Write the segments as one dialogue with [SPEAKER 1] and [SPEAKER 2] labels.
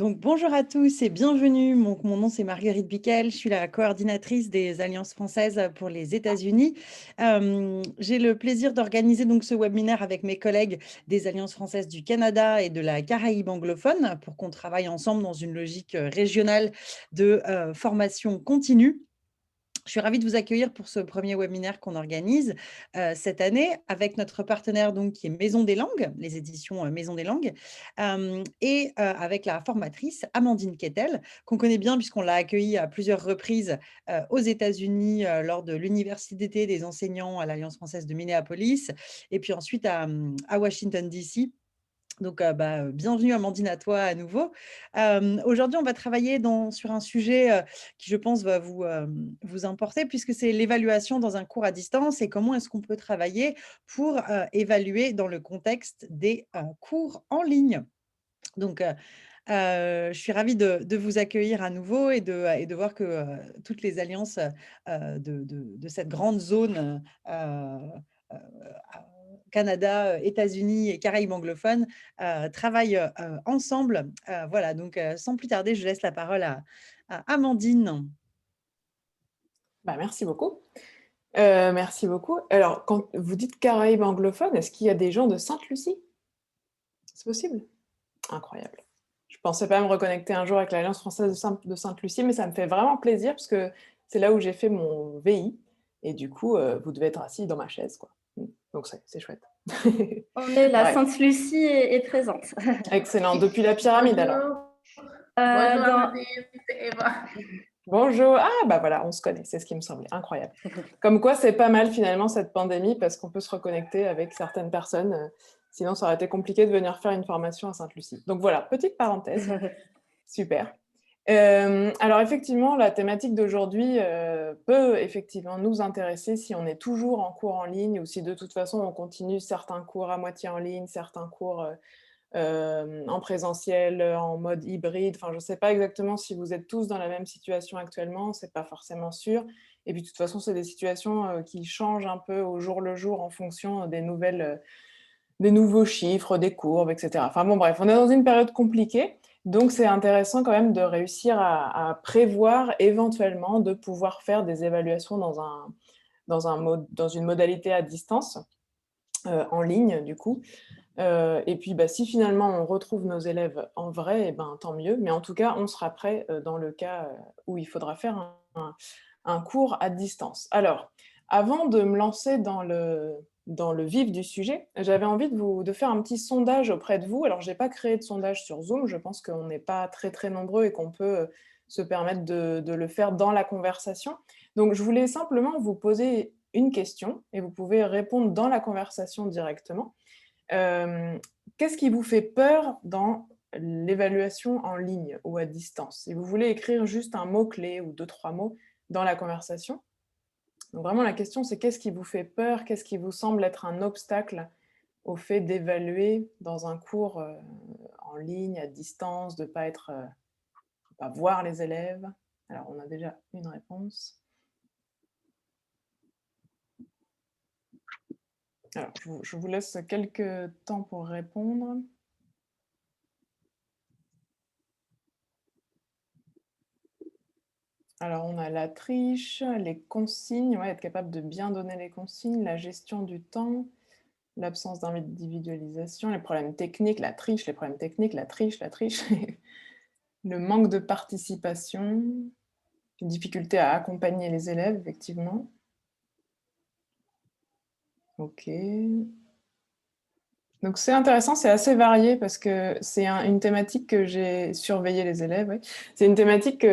[SPEAKER 1] Donc, bonjour à tous et bienvenue. Mon nom, c'est Marguerite Biquel. Je suis la coordinatrice des Alliances françaises pour les États-Unis. J'ai le plaisir d'organiser donc ce webinaire avec mes collègues des Alliances françaises du Canada et de la Caraïbe anglophone pour qu'on travaille ensemble dans une logique régionale de formation continue. Je suis ravie de vous accueillir pour ce premier webinaire qu'on organise cette année avec notre partenaire donc, qui est Maison des Langues, les éditions Maison des Langues, et avec la formatrice Amandine Kettel, qu'on connaît bien puisqu'on l'a accueillie à plusieurs reprises aux États-Unis lors de l'Université d'été des enseignants à l'Alliance française de Minneapolis, et puis ensuite à Washington, D.C. Donc, bienvenue Amandine à toi à nouveau. Aujourd'hui, on va travailler sur un sujet qui, je pense, va vous importer puisque c'est l'évaluation dans un cours à distance et comment est-ce qu'on peut travailler pour évaluer dans le contexte des cours en ligne. Donc, je suis ravie de vous accueillir à nouveau et de voir que toutes les alliances de cette grande zone euh, Canada, États-Unis et Caraïbes anglophones travaillent ensemble. Voilà, donc sans plus tarder, je laisse la parole à Amandine.
[SPEAKER 2] Merci beaucoup. Merci beaucoup. Alors, quand vous dites Caraïbes anglophones, est-ce qu'il y a des gens de Sainte-Lucie? C'est possible? Incroyable. Je ne pensais pas me reconnecter un jour avec l'Alliance française de Sainte-Lucie, mais ça me fait vraiment plaisir parce que c'est là où j'ai fait mon VI. Et du coup, vous devez être assis dans ma chaise, quoi. Donc, c'est chouette.
[SPEAKER 3] On est là,
[SPEAKER 2] Bref,
[SPEAKER 3] Sainte-Lucie est présente.
[SPEAKER 2] excellent. Depuis la pyramide, alors.
[SPEAKER 3] Bonjour,
[SPEAKER 4] Amandine, c'est Eva.
[SPEAKER 2] Bonjour. Ah, bah voilà, on se connaît, c'est ce qui me semblait. Incroyable. Comme quoi, c'est pas mal finalement cette pandémie parce qu'on peut se reconnecter avec certaines personnes. Sinon, ça aurait été compliqué de venir faire une formation à Sainte-Lucie. Donc voilà, petite parenthèse. Super. Alors effectivement, la thématique d'aujourd'hui peut effectivement nous intéresser si on est toujours en cours en ligne ou si de toute façon on continue certains cours à moitié en ligne, certains cours en présentiel, en mode hybride. Enfin, je ne sais pas exactement si vous êtes tous dans la même situation actuellement, ce n'est pas forcément sûr. Et puis de toute façon, c'est des situations qui changent un peu au jour le jour en fonction des nouveaux chiffres, des courbes, etc. Enfin bon, bref, on est dans une période compliquée. Donc, c'est intéressant quand même de réussir à prévoir éventuellement de pouvoir faire des évaluations dans une modalité à distance, en ligne du coup. Et puis, si finalement on retrouve nos élèves en vrai, eh ben, tant mieux. Mais en tout cas, on sera prêt dans le cas où il faudra faire un cours à distance. Alors, avant de me lancer dans le vif du sujet, j'avais envie de faire un petit sondage auprès de vous. Alors, je n'ai pas créé de sondage sur Zoom. Je pense qu'on n'est pas très, très nombreux et qu'on peut se permettre de le faire dans la conversation. Donc, je voulais simplement vous poser une question et vous pouvez répondre dans la conversation directement. Qu'est-ce qui vous fait peur dans l'évaluation en ligne ou à distance? Si vous voulez écrire juste un mot-clé ou 2-3 mots dans la conversation. Donc vraiment, la question, c'est qu'est-ce qui vous fait peur? Qu'est-ce qui vous semble être un obstacle au fait d'évaluer dans un cours en ligne, à distance, de ne pas voir les élèves? Alors, on a déjà une réponse. Alors, je vous laisse quelques temps pour répondre. Alors, on a la triche, les consignes, ouais, être capable de bien donner les consignes, la gestion du temps, l'absence d'individualisation, les problèmes techniques, la triche, les problèmes techniques, la triche, le manque de participation, une difficulté à accompagner les élèves, effectivement. Ok. Donc c'est intéressant, c'est assez varié parce que c'est une thématique que j'ai surveillé les élèves. Oui. C'est une thématique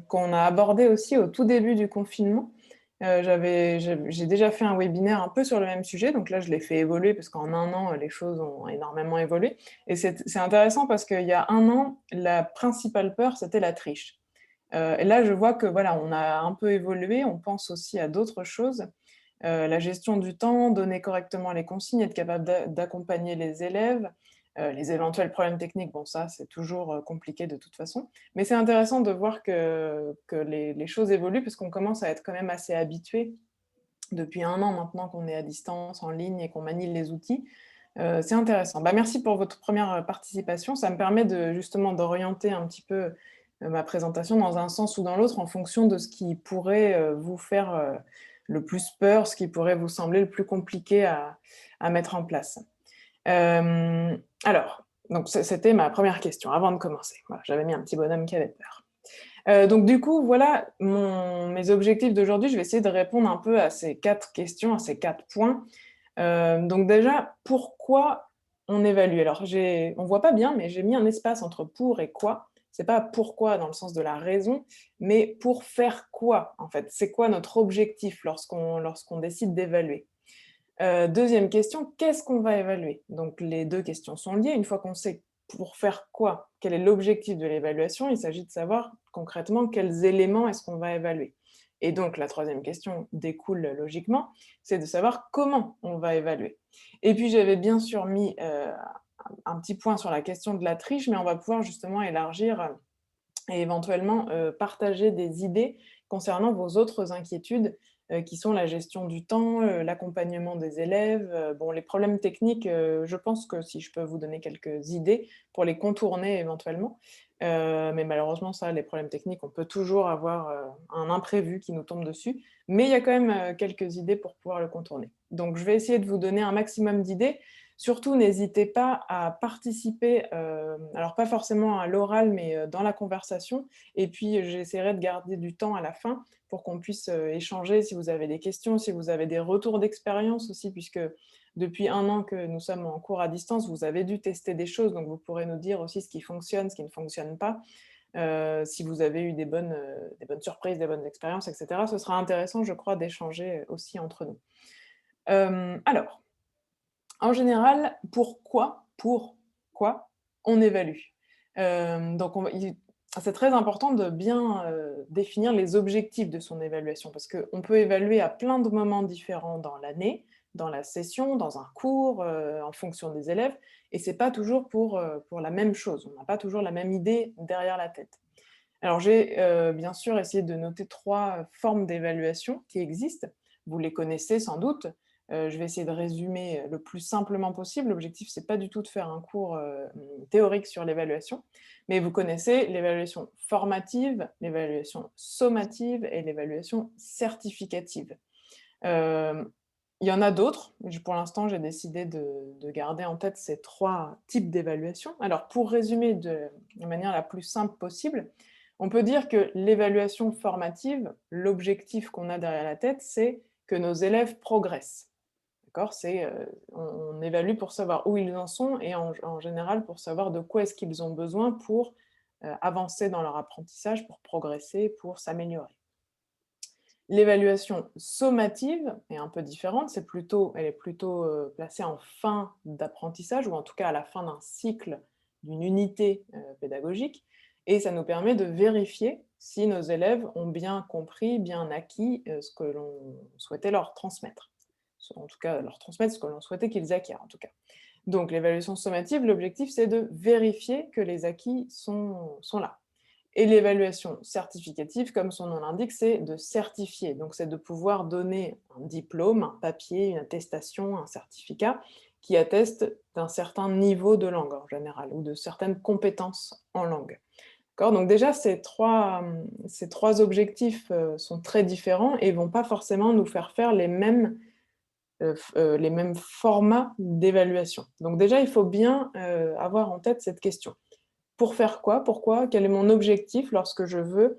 [SPEAKER 2] qu'on a abordée aussi au tout début du confinement. J'ai déjà fait un webinaire un peu sur le même sujet, donc là je l'ai fait évoluer parce qu'en un an les choses ont énormément évolué. Et c'est intéressant parce qu'il y a un an, la principale peur c'était la triche. Et là je vois que voilà, on a un peu évolué, on pense aussi à d'autres choses. La gestion du temps, donner correctement les consignes, être capable d'accompagner les élèves, les éventuels problèmes techniques, bon ça c'est toujours compliqué de toute façon, mais c'est intéressant de voir que les choses évoluent parce qu'on commence à être quand même assez habitué depuis un an maintenant qu'on est à distance, en ligne et qu'on manie les outils. C'est intéressant. Merci pour votre première participation. Ça me permet justement d'orienter un petit peu ma présentation dans un sens ou dans l'autre en fonction de ce qui pourrait vous faire le plus peur, ce qui pourrait vous sembler le plus compliqué à mettre en place. Alors, donc c'était ma première question avant de commencer. Voilà, j'avais mis un petit bonhomme qui avait peur. Donc du coup, voilà mes objectifs d'aujourd'hui. Je vais essayer de répondre un peu à ces 4 questions, à ces 4 points. Donc déjà, pourquoi on évalue? Alors, on ne voit pas bien, mais j'ai mis un espace entre pour et quoi. C'est pas pourquoi dans le sens de la raison, mais pour faire quoi, en fait? C'est quoi notre objectif lorsqu'on décide d'évaluer? Deuxième question, qu'est-ce qu'on va évaluer? Donc les 2 questions sont liées. Une fois qu'on sait pour faire quoi, quel est l'objectif de l'évaluation, il s'agit de savoir concrètement quels éléments est-ce qu'on va évaluer. Et donc la troisième question découle logiquement, c'est de savoir comment on va évaluer. Et puis j'avais bien sûr mis un petit point sur la question de la triche, mais on va pouvoir justement élargir et éventuellement partager des idées concernant vos autres inquiétudes qui sont la gestion du temps, l'accompagnement des élèves. Bon, les problèmes techniques, je pense que si je peux vous donner quelques idées pour les contourner éventuellement, mais malheureusement ça, les problèmes techniques, on peut toujours avoir un imprévu qui nous tombe dessus, mais il y a quand même quelques idées pour pouvoir le contourner. Donc je vais essayer de vous donner un maximum d'idées. Surtout, n'hésitez pas à participer, alors pas forcément à l'oral, mais dans la conversation. Et puis, j'essaierai de garder du temps à la fin pour qu'on puisse échanger si vous avez des questions, si vous avez des retours d'expérience aussi, puisque depuis 1 an que nous sommes en cours à distance, vous avez dû tester des choses, donc vous pourrez nous dire aussi ce qui fonctionne, ce qui ne fonctionne pas, si vous avez eu des bonnes surprises, des bonnes expériences, etc. Ce sera intéressant, je crois, d'échanger aussi entre nous. Alors, en général, pourquoi on évalue? Donc c'est très important de bien définir les objectifs de son évaluation, parce qu'on peut évaluer à plein de moments différents dans l'année, dans la session, dans un cours, en fonction des élèves, et c'est pas toujours pour la même chose. On n'a pas toujours la même idée derrière la tête. Alors j'ai bien sûr essayé de noter 3 formes d'évaluation qui existent. Vous les connaissez sans doute. Je vais essayer de résumer le plus simplement possible. L'objectif, c'est pas du tout de faire un cours théorique sur l'évaluation, mais vous connaissez l'évaluation formative, l'évaluation sommative et l'évaluation certificative. Il y en a d'autres. Pour l'instant, j'ai décidé de garder en tête ces 3 types d'évaluation. Alors, pour résumer de manière la plus simple possible, on peut dire que l'évaluation formative, l'objectif qu'on a derrière la tête, c'est que nos élèves progressent. D'accord? On évalue pour savoir où ils en sont et en général pour savoir de quoi est-ce qu'ils ont besoin pour avancer dans leur apprentissage, pour progresser, pour s'améliorer. L'évaluation sommative est un peu différente, elle est plutôt placée en fin d'apprentissage, ou en tout cas à la fin d'un cycle d'une unité pédagogique, et ça nous permet de vérifier si nos élèves ont bien compris, bien acquis ce que l'on souhaitait leur transmettre. En tout cas, leur transmettre ce que l'on souhaitait qu'ils acquièrent, en tout cas. Donc l'évaluation sommative, l'objectif c'est de vérifier que les acquis sont là. Et l'évaluation certificative, comme son nom l'indique, c'est de certifier. Donc c'est de pouvoir donner un diplôme, un papier, une attestation, un certificat qui atteste d'un certain niveau de langue en général, ou de certaines compétences en langue. Donc déjà, ces trois objectifs sont très différents et ne vont pas forcément nous faire faire les mêmes formats d'évaluation. Donc déjà, il faut bien avoir en tête cette question. Pour faire quoi? Pourquoi? Quel est mon objectif lorsque je veux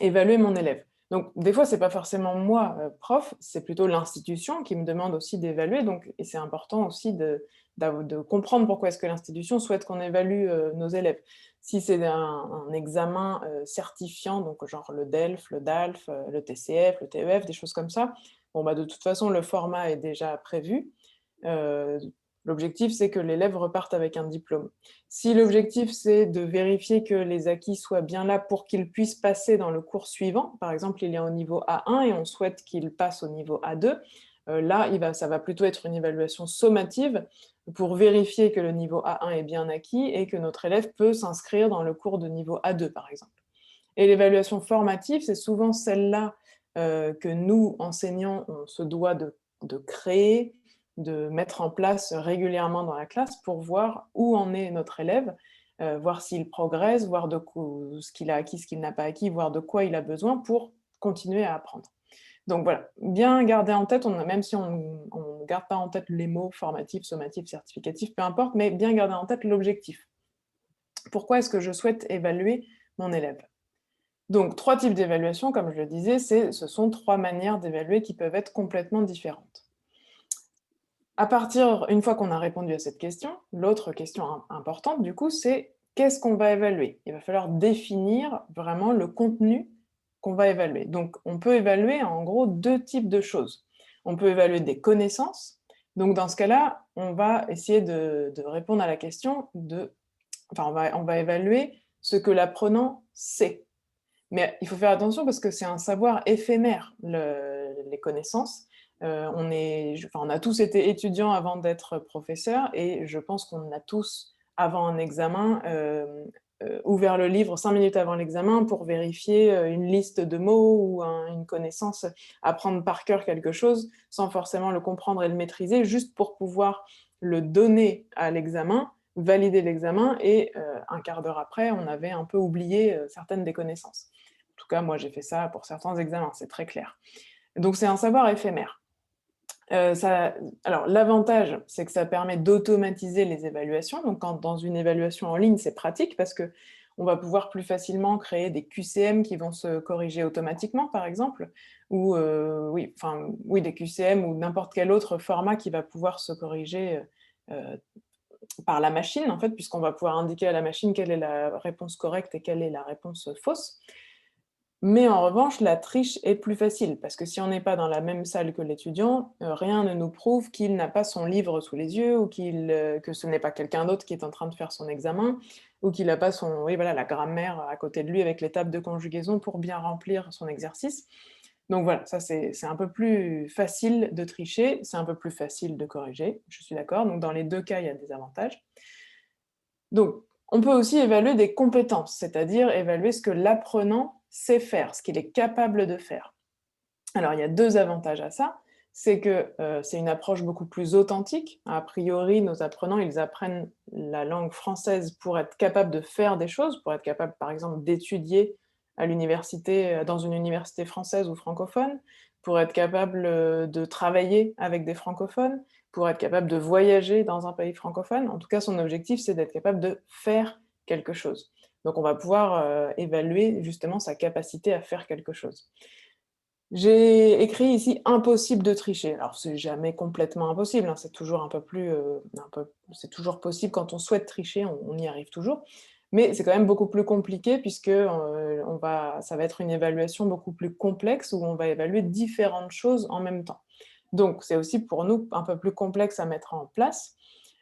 [SPEAKER 2] évaluer mon élève? Donc, des fois, ce n'est pas forcément moi, prof, c'est plutôt l'institution qui me demande aussi d'évaluer. Et c'est important aussi de comprendre pourquoi est-ce que l'institution souhaite qu'on évalue nos élèves. Si c'est un examen certifiant, donc genre le DELF, le DALF, le TCF, le TEF, des choses comme ça, de toute façon, le format est déjà prévu. L'objectif, c'est que l'élève reparte avec un diplôme. Si l'objectif, c'est de vérifier que les acquis soient bien là pour qu'il puisse passer dans le cours suivant, par exemple, il est au niveau A1 et on souhaite qu'il passe au niveau A2, là, ça va plutôt être une évaluation sommative pour vérifier que le niveau A1 est bien acquis et que notre élève peut s'inscrire dans le cours de niveau A2, par exemple. Et l'évaluation formative, c'est souvent celle-là que nous, enseignants, on se doit de créer, de mettre en place régulièrement dans la classe pour voir où en est notre élève, voir s'il progresse, voir ce qu'il a acquis, ce qu'il n'a pas acquis, voir de quoi il a besoin pour continuer à apprendre. Donc voilà, bien garder en tête, même si on ne garde pas en tête les mots formatifs, sommatifs, certificatifs, peu importe, mais bien garder en tête l'objectif. Pourquoi est-ce que je souhaite évaluer mon élève? Donc 3 types d'évaluation, comme je le disais, ce sont 3 manières d'évaluer qui peuvent être complètement différentes. Une fois qu'on a répondu à cette question, l'autre question importante du coup, c'est qu'est-ce qu'on va évaluer? Il va falloir définir vraiment le contenu qu'on va évaluer. Donc on peut évaluer en gros 2 types de choses. On peut évaluer des connaissances, donc dans ce cas-là, on va essayer de répondre à la question on va évaluer ce que l'apprenant sait. Mais il faut faire attention parce que c'est un savoir éphémère, les connaissances. On a tous été étudiants avant d'être professeurs et je pense qu'on a tous, avant un examen, ouvert le livre 5 minutes avant l'examen pour vérifier une liste de mots ou une connaissance, apprendre par cœur quelque chose sans forcément le comprendre et le maîtriser, juste pour pouvoir le donner à l'examen, valider l'examen et un quart d'heure après, on avait un peu oublié certaines des connaissances. En tout cas, moi, j'ai fait ça pour certains examens, c'est très clair. Donc, c'est un savoir éphémère. Alors, l'avantage, c'est que ça permet d'automatiser les évaluations. Donc, dans une évaluation en ligne, c'est pratique parce qu'on va pouvoir plus facilement créer des QCM qui vont se corriger automatiquement, par exemple, ou des QCM ou n'importe quel autre format qui va pouvoir se corriger par la machine, en fait, puisqu'on va pouvoir indiquer à la machine quelle est la réponse correcte et quelle est la réponse fausse. Mais en revanche, la triche est plus facile, parce que si on n'est pas dans la même salle que l'étudiant, rien ne nous prouve qu'il n'a pas son livre sous les yeux, ou que ce n'est pas quelqu'un d'autre qui est en train de faire son examen, ou qu'il n'a pas la grammaire à côté de lui avec les tables de conjugaison pour bien remplir son exercice. Donc voilà, ça c'est un peu plus facile de tricher, c'est un peu plus facile de corriger, je suis d'accord. Donc dans les 2 cas, il y a des avantages. Donc, on peut aussi évaluer des compétences, c'est-à-dire évaluer ce que l'apprenant sait faire, ce qu'il est capable de faire. Alors, il y a 2 avantages à ça. C'est que c'est une approche beaucoup plus authentique. A priori, nos apprenants, ils apprennent la langue française pour être capables de faire des choses, pour être capables, par exemple, d'étudier à l'université, dans une université française ou francophone, pour être capables de travailler avec des francophones, pour être capable de voyager dans un pays francophone. En tout cas, son objectif, c'est d'être capable de faire quelque chose. Donc, on va pouvoir évaluer justement sa capacité à faire quelque chose. J'ai écrit ici « impossible de tricher ». Alors, c'est jamais complètement impossible, hein, c'est toujours c'est toujours possible quand on souhaite tricher, on y arrive toujours. Mais c'est quand même beaucoup plus compliqué puisque ça va être une évaluation beaucoup plus complexe où on va évaluer différentes choses en même temps. Donc, c'est aussi pour nous un peu plus complexe à mettre en place,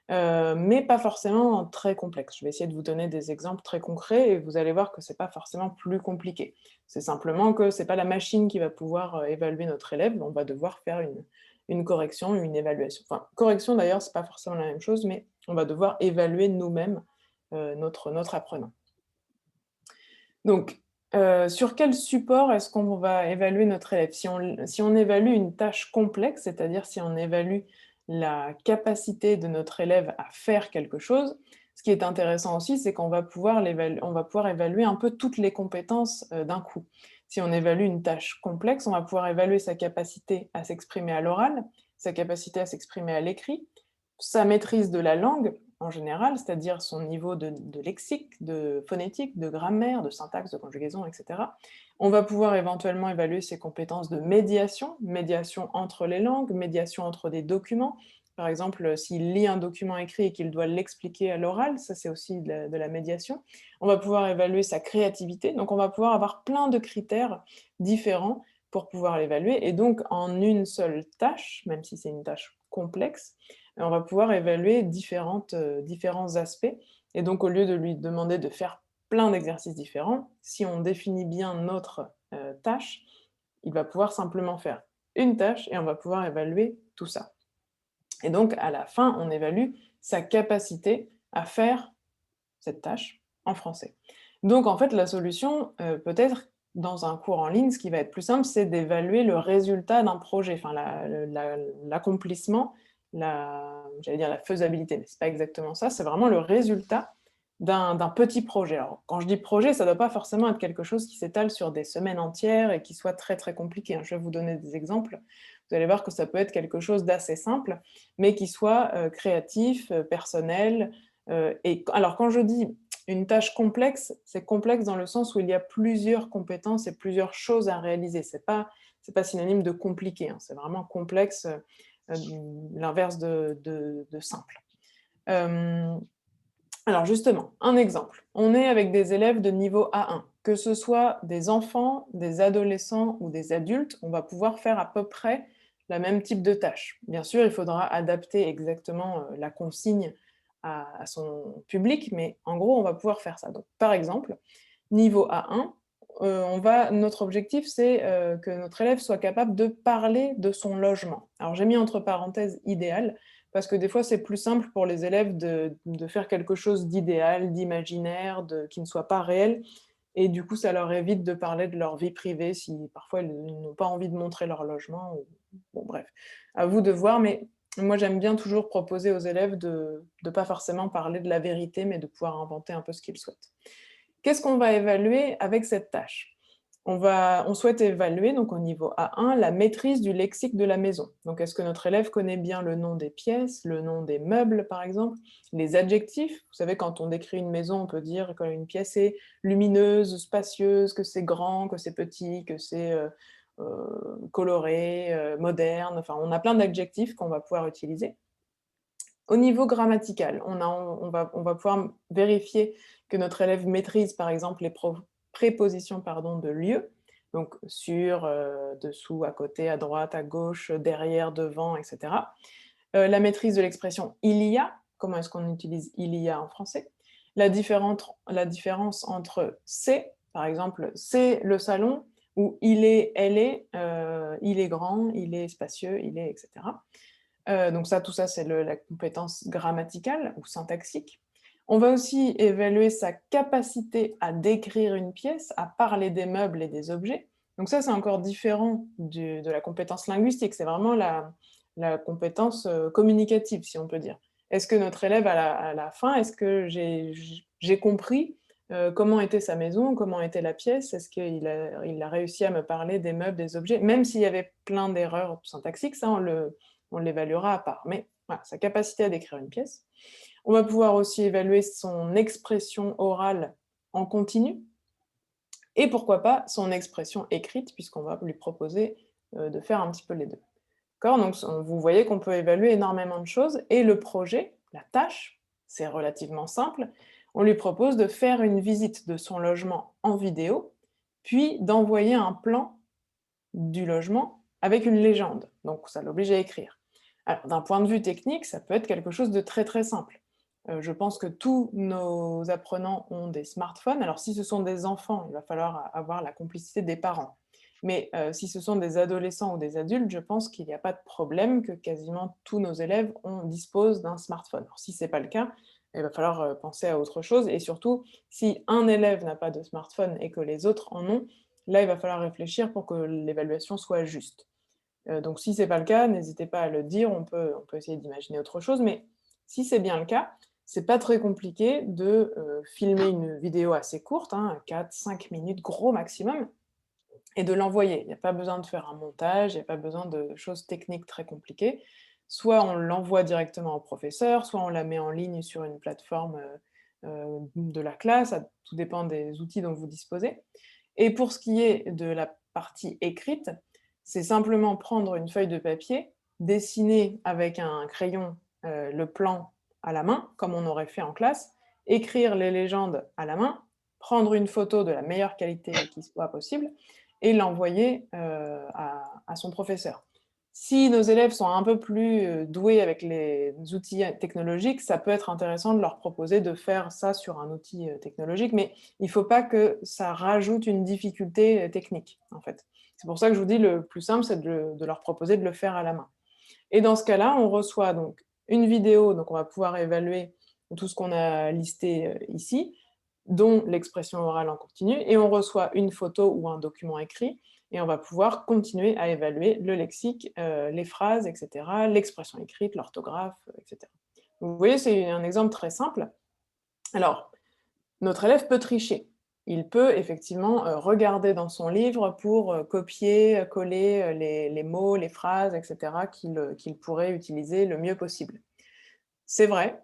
[SPEAKER 2] mais pas forcément très complexe. Je vais essayer de vous donner des exemples très concrets et vous allez voir que c'est pas forcément plus compliqué. C'est simplement que c'est pas la machine qui va pouvoir évaluer notre élève, on va devoir faire une correction, une évaluation. Enfin, correction d'ailleurs, c'est pas forcément la même chose, mais on va devoir évaluer nous-mêmes notre apprenant. Donc, sur quel support est-ce qu'on va évaluer notre élève? Si on évalue une tâche complexe, c'est-à-dire si on évalue la capacité de notre élève à faire quelque chose, ce qui est intéressant aussi, c'est qu'on va pouvoir évaluer un peu toutes les compétences d'un coup. Si on évalue une tâche complexe, on va pouvoir évaluer sa capacité à s'exprimer à l'oral, sa capacité à s'exprimer à l'écrit, sa maîtrise de la langue, en général, c'est-à-dire son niveau de lexique, de phonétique, de grammaire, de syntaxe, de conjugaison, etc. On va pouvoir éventuellement évaluer ses compétences de médiation, médiation entre les langues, médiation entre des documents. Par exemple, s'il lit un document écrit et qu'il doit l'expliquer à l'oral, ça c'est aussi de la médiation. On va pouvoir évaluer sa créativité, donc on va pouvoir avoir plein de critères différents pour pouvoir l'évaluer, et donc en une seule tâche, même si c'est une tâche complexe, on va pouvoir évaluer différents aspects. Et donc, au lieu de lui demander de faire plein d'exercices différents, si on définit bien notre tâche, il va pouvoir simplement faire une tâche et on va pouvoir évaluer tout ça. Et donc, à la fin, on évalue sa capacité à faire cette tâche en français. Donc, en fait, la solution, peut-être dans un cours en ligne, ce qui va être plus simple, c'est d'évaluer le résultat d'un projet, enfin l'accomplissement j'allais dire la faisabilité, mais ce n'est pas exactement ça, c'est vraiment le résultat d'un petit projet. Alors, quand je dis projet, ça ne doit pas forcément être quelque chose qui s'étale sur des semaines entières et qui soit très très compliqué, hein. Je vais vous donner des exemples. Vous allez voir que ça peut être quelque chose d'assez simple, mais qui soit créatif, personnel. Alors, quand je dis une tâche complexe, c'est complexe dans le sens où il y a plusieurs compétences et plusieurs choses à réaliser. C'est pas synonyme de compliqué, hein. C'est vraiment complexe, l'inverse de simple. Alors justement, un exemple. On est avec des élèves de niveau A1. Que ce soit des enfants, des adolescents ou des adultes, on va pouvoir faire à peu près le même type de tâche. Bien sûr, il faudra adapter exactement la consigne à son public, mais en gros, on va pouvoir faire ça. Donc, par exemple, niveau A1, notre objectif, c'est que notre élève soit capable de parler de son logement. Alors, j'ai mis entre parenthèses « idéal », parce que des fois, c'est plus simple pour les élèves de faire quelque chose d'idéal, d'imaginaire, qui ne soit pas réel, et du coup, ça leur évite de parler de leur vie privée si parfois ils n'ont pas envie de montrer leur logement. Bon, bref, à vous de voir, mais moi, j'aime bien toujours proposer aux élèves de ne pas forcément parler de la vérité, mais de pouvoir inventer un peu ce qu'ils souhaitent. Qu'est-ce qu'on va évaluer avec cette tâche ? On souhaite évaluer, donc au niveau A1, la maîtrise du lexique de la maison. Donc, est-ce que notre élève connaît bien le nom des pièces, le nom des meubles, par exemple, les adjectifs? Vous savez, quand on décrit une maison, on peut dire qu'une pièce est lumineuse, spacieuse, que c'est grand, que c'est petit, que c'est coloré, moderne. Enfin, on a plein d'adjectifs qu'on va pouvoir utiliser. Au niveau grammatical, on va pouvoir vérifier que notre élève maîtrise, par exemple, les prépositions de lieu, donc sur, dessous, à côté, à droite, à gauche, derrière, devant, etc. La maîtrise de l'expression « il y a », comment est-ce qu'on utilise « il y a » en français. La différence entre « c'est », par exemple, « c'est le salon » ou « il est, elle est »,« il est grand »,« il est spacieux »,« il est », etc. Donc tout ça, c'est la compétence grammaticale ou syntaxique. On va aussi évaluer sa capacité à décrire une pièce, à parler des meubles et des objets. Donc ça, c'est encore différent de la compétence linguistique, c'est vraiment la compétence communicative, si on peut dire. Est-ce que notre élève, à la fin, est-ce que j'ai compris comment était sa maison, comment était la pièce? Est-ce qu'il a réussi à me parler des meubles, des objets? Même s'il y avait plein d'erreurs syntaxiques, ça, on l'évaluera à part. Mais voilà, sa capacité à décrire une pièce. On va pouvoir aussi évaluer son expression orale en continu, et pourquoi pas son expression écrite, puisqu'on va lui proposer de faire un petit peu les deux. Donc, vous voyez qu'on peut évaluer énormément de choses, et le projet, la tâche, c'est relativement simple. On lui propose de faire une visite de son logement en vidéo, puis d'envoyer un plan du logement avec une légende. Donc, ça l'oblige à écrire. Alors, d'un point de vue technique, ça peut être quelque chose de très très simple. Je pense que tous nos apprenants ont des smartphones. Alors, si ce sont des enfants, il va falloir avoir la complicité des parents. Mais si ce sont des adolescents ou des adultes, je pense qu'il n'y a pas de problème, que quasiment tous nos élèves disposent d'un smartphone. Alors, si ce n'est pas le cas, il va falloir penser à autre chose. Et surtout, si un élève n'a pas de smartphone et que les autres en ont, là, il va falloir réfléchir pour que l'évaluation soit juste. Donc, si ce n'est pas le cas, n'hésitez pas à le dire, on peut essayer d'imaginer autre chose. Mais si c'est bien le cas, c'est pas très compliqué de filmer une vidéo assez courte, 4-5 minutes gros maximum, et de l'envoyer. Il n'y a pas besoin de faire un montage, il n'y a pas besoin de choses techniques très compliquées. Soit on l'envoie directement au professeur, soit on la met en ligne sur une plateforme de la classe, tout dépend des outils dont vous disposez. Et pour ce qui est de la partie écrite, c'est simplement prendre une feuille de papier, dessiner avec un crayon le plan à la main, comme on aurait fait en classe, écrire les légendes à la main, prendre une photo de la meilleure qualité qui soit possible, et l'envoyer à son professeur. Si nos élèves sont un peu plus doués avec les outils technologiques, ça peut être intéressant de leur proposer de faire ça sur un outil technologique, mais il ne faut pas que ça rajoute une difficulté technique, en fait. C'est pour ça que je vous dis, le plus simple, c'est de leur proposer de le faire à la main. Et dans ce cas-là, on reçoit donc une vidéo, donc on va pouvoir évaluer tout ce qu'on a listé ici, dont l'expression orale en continu, et on reçoit une photo ou un document écrit, Et on va pouvoir continuer à évaluer le lexique, les phrases, etc., l'expression écrite, l'orthographe, etc. Donc, vous voyez, c'est un exemple très simple. Alors, notre élève peut tricher. Il peut effectivement regarder dans son livre pour copier, coller les mots, les phrases, etc., qu'il pourrait utiliser le mieux possible. C'est vrai,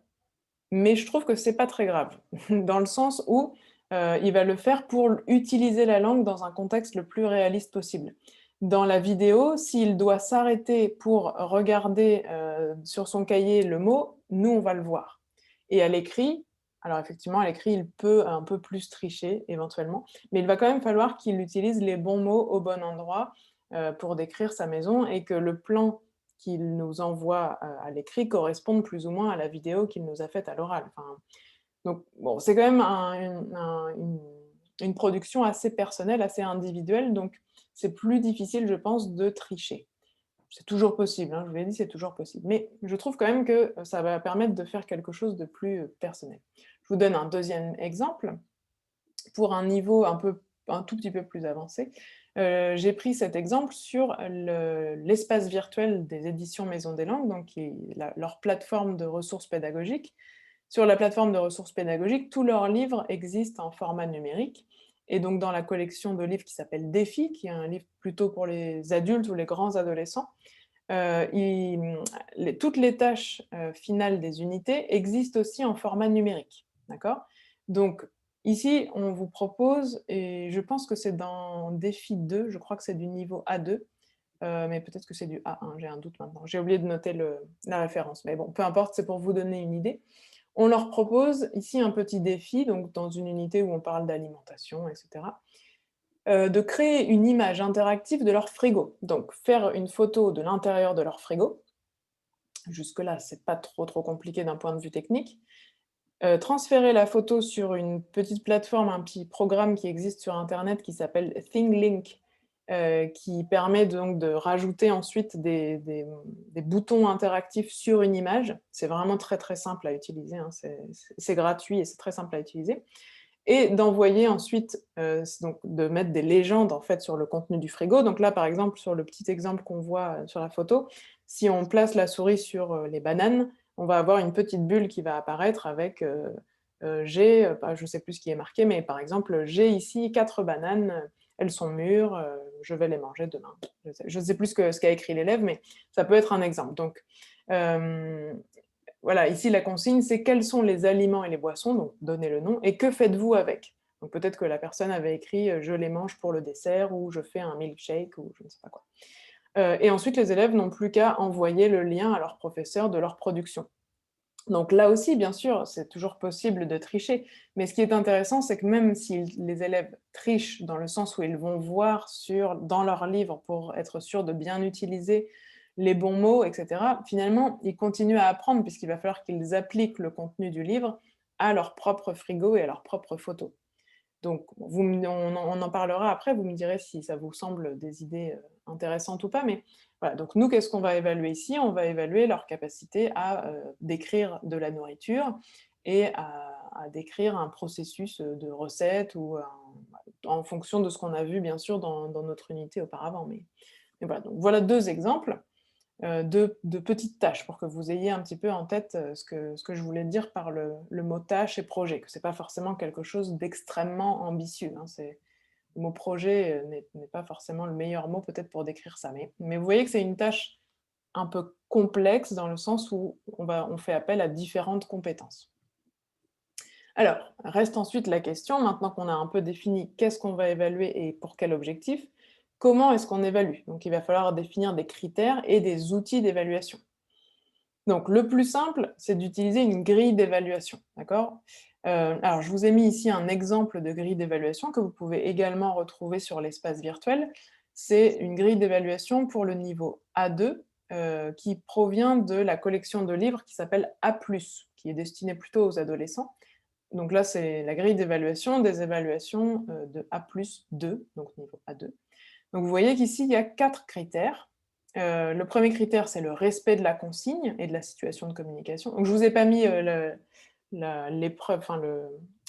[SPEAKER 2] mais je trouve que c'est pas très grave, dans le sens où il va le faire pour utiliser la langue dans un contexte le plus réaliste possible. Dans la vidéo, s'il doit s'arrêter pour regarder sur son cahier le mot, nous, on va le voir. Et à l'écrit, alors effectivement, à l'écrit, il peut un peu plus tricher, éventuellement, mais il va quand même falloir qu'il utilise les bons mots au bon endroit pour décrire sa maison, et que le plan qu'il nous envoie à l'écrit corresponde plus ou moins à la vidéo qu'il nous a faite à l'oral. Enfin, donc, bon, c'est quand même une production assez personnelle, assez individuelle, donc c'est plus difficile, je pense, de tricher. C'est toujours possible, hein, je vous l'ai dit, c'est toujours possible. Mais je trouve quand même que ça va permettre de faire quelque chose de plus personnel. Je vous donne un deuxième exemple. Pour un niveau un tout petit peu plus avancé, j'ai pris cet exemple sur l'espace virtuel des éditions Maison des Langues, donc leur plateforme de ressources pédagogiques. Sur la plateforme de ressources pédagogiques, tous leurs livres existent en format numérique. Et donc dans la collection de livres qui s'appelle Défi, qui est un livre plutôt pour les adultes ou les grands adolescents, toutes les tâches finales des unités existent aussi en format numérique. D'accord ? Donc ici, on vous propose, et je pense que c'est dans Défi 2, je crois que c'est du niveau A2, mais peut-être que c'est du A1, j'ai un doute maintenant. J'ai oublié de noter la référence, mais bon, peu importe, c'est pour vous donner une idée. On leur propose ici un petit défi, donc dans une unité où on parle d'alimentation, etc., de créer une image interactive de leur frigo. Donc faire une photo de l'intérieur de leur frigo. Jusque-là, c'est pas trop compliqué d'un point de vue technique. Transférer la photo sur une petite plateforme, un petit programme qui existe sur internet qui s'appelle ThingLink, qui permet donc de rajouter ensuite des boutons interactifs sur une image. C'est vraiment très simple à utiliser, hein. C'est gratuit et c'est très simple à utiliser. Et d'envoyer ensuite, donc de mettre des légendes en fait sur le contenu du frigo. Donc là, par exemple, sur le petit exemple qu'on voit sur la photo, si on place la souris sur les bananes, on va avoir une petite bulle qui va apparaître avec j'ai, je ne sais plus ce qui est marqué, mais par exemple, j'ai ici 4 bananes, elles sont mûres, je vais les manger demain. Je ne sais plus ce qu'a écrit l'élève, mais ça peut être un exemple. Donc, voilà, ici la consigne, c'est quels sont les aliments et les boissons, donc donnez le nom, et que faites-vous avec? Donc peut-être que la personne avait écrit « je les mange pour le dessert » ou « je fais un milkshake » ou je ne sais pas quoi. Et ensuite, les élèves n'ont plus qu'à envoyer le lien à leur professeur de leur production. Donc là aussi, bien sûr, c'est toujours possible de tricher, mais ce qui est intéressant, c'est que même si les élèves trichent dans le sens où ils vont voir dans leur livre pour être sûrs de bien utiliser les bons mots, etc., finalement, ils continuent à apprendre puisqu'il va falloir qu'ils appliquent le contenu du livre à leur propre frigo et à leurs propres photos. Donc, on en parlera après, vous me direz si ça vous semble des idées intéressantes ou pas, mais voilà. Donc nous, qu'est-ce qu'on va évaluer ici? On va évaluer leur capacité à décrire de la nourriture et à décrire un processus de recette ou en fonction de ce qu'on a vu, bien sûr, dans notre unité auparavant. Mais voilà, donc voilà 2 exemples de petites tâches pour que vous ayez un petit peu en tête ce que je voulais dire par le mot tâche et projet, que ce n'est pas forcément quelque chose d'extrêmement ambitieux, hein, le mot projet n'est pas forcément le meilleur mot peut-être pour décrire ça, mais vous voyez que c'est une tâche un peu complexe dans le sens où on fait appel à différentes compétences. Alors, reste ensuite la question, maintenant qu'on a un peu défini qu'est-ce qu'on va évaluer et pour quel objectif, comment est-ce qu'on évalue? Donc il va falloir définir des critères et des outils d'évaluation. Donc le plus simple, c'est d'utiliser une grille d'évaluation, d'accord? Alors je vous ai mis ici un exemple de grille d'évaluation que vous pouvez également retrouver sur l'espace virtuel. C'est une grille d'évaluation pour le niveau A2 qui provient de la collection de livres qui s'appelle A+, qui est destinée plutôt aux adolescents. Donc là, c'est la grille d'évaluation des évaluations de A+2, donc niveau A2. Donc vous voyez qu'ici, il y a 4 critères. Le premier critère, c'est le respect de la consigne et de la situation de communication. Donc je ne vous ai pas mis l'épreuve, enfin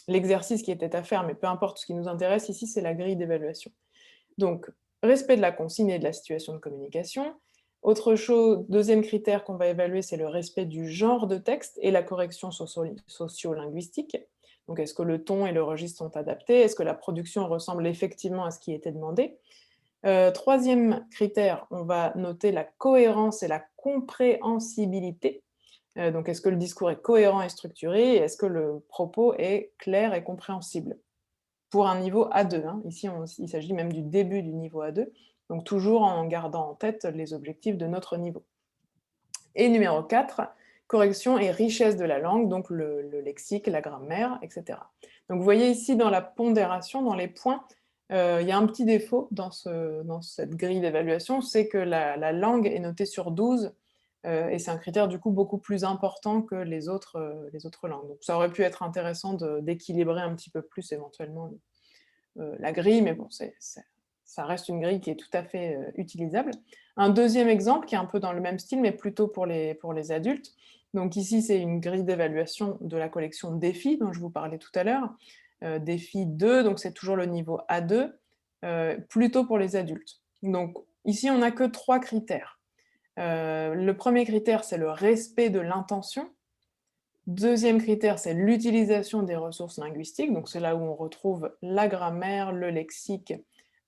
[SPEAKER 2] l'exercice qui était à faire, mais peu importe, ce qui nous intéresse ici, c'est la grille d'évaluation. Donc Respect de la consigne et de la situation de communication. Autre chose, deuxième critère qu'on va évaluer, c'est le respect du genre de texte et la correction socio-linguistique. Donc, est-ce que le ton et le registre sont adaptés? Est-ce que la production ressemble effectivement à ce qui était demandé? Troisième critère, on va noter la cohérence et la compréhensibilité. Donc, est-ce que le discours est cohérent et structuré? Et est-ce que le propos est clair et compréhensible? Pour un niveau A2, hein. Ici, il s'agit même du début du niveau A2, donc toujours en gardant en tête les objectifs de notre niveau. Et numéro 4, correction et richesse de la langue, donc le lexique, la grammaire, etc. Donc vous voyez ici dans la pondération, dans les points, il y a un petit défaut dans cette grille d'évaluation, c'est que la langue est notée sur 12, et c'est un critère du coup beaucoup plus important que les autres langues. Donc ça aurait pu être intéressant d'équilibrer un petit peu plus éventuellement la grille, mais bon, ça reste une grille qui est tout à fait utilisable. Un deuxième exemple, qui est un peu dans le même style, mais plutôt pour les adultes. Donc ici, c'est une grille d'évaluation de la collection Défi, dont je vous parlais tout à l'heure. Défi 2, donc c'est toujours le niveau A2, plutôt pour les adultes. Donc ici, on n'a que 3 critères. Le premier critère, c'est le respect de l'intention. Deuxième critère, c'est l'utilisation des ressources linguistiques. Donc c'est là où on retrouve la grammaire, le lexique.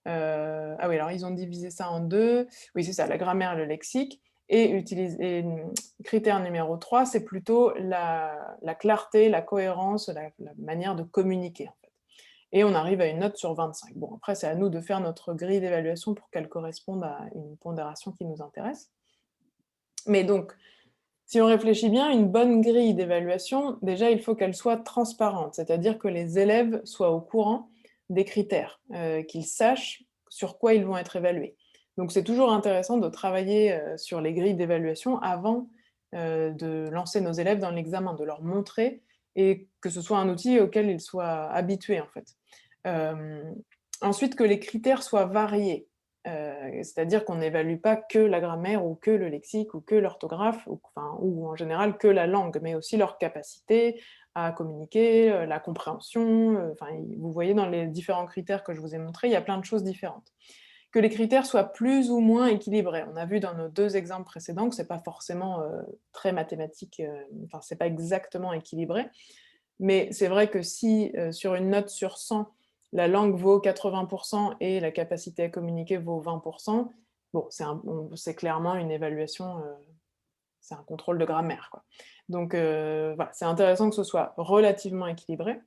[SPEAKER 2] Ah oui, alors ils ont divisé ça en deux. Oui, c'est ça, la grammaire et le lexique. Et critère numéro 3, c'est plutôt la clarté, la cohérence, la manière de communiquer, en fait. Et on arrive à une note sur 25. Bon, après, c'est à nous de faire notre grille d'évaluation pour qu'elle corresponde à une pondération qui nous intéresse. Mais donc, si on réfléchit bien, une bonne grille d'évaluation, déjà, il faut qu'elle soit transparente, c'est-à-dire que les élèves soient au courant des critères, qu'ils sachent sur quoi ils vont être évalués. Donc c'est toujours intéressant de travailler sur les grilles d'évaluation avant de lancer nos élèves dans l'examen, de leur montrer et que ce soit un outil auquel ils soient habitués en fait. Ensuite, que les critères soient variés. C'est-à-dire qu'on n'évalue pas que la grammaire ou que le lexique ou que l'orthographe, ou en général que la langue, mais aussi leur capacité à communiquer, la compréhension. Vous voyez dans les différents critères que je vous ai montrés, il y a plein de choses différentes. Que les critères soient plus ou moins équilibrés. On a vu dans nos 2 exemples précédents que ce n'est pas forcément très mathématique, ce n'est pas exactement équilibré, mais c'est vrai que si sur une note sur 100, la langue vaut 80% et la capacité à communiquer vaut 20%, bon, c'est clairement une évaluation, c'est un contrôle de grammaire, quoi. Donc voilà, c'est intéressant que ce soit relativement équilibré.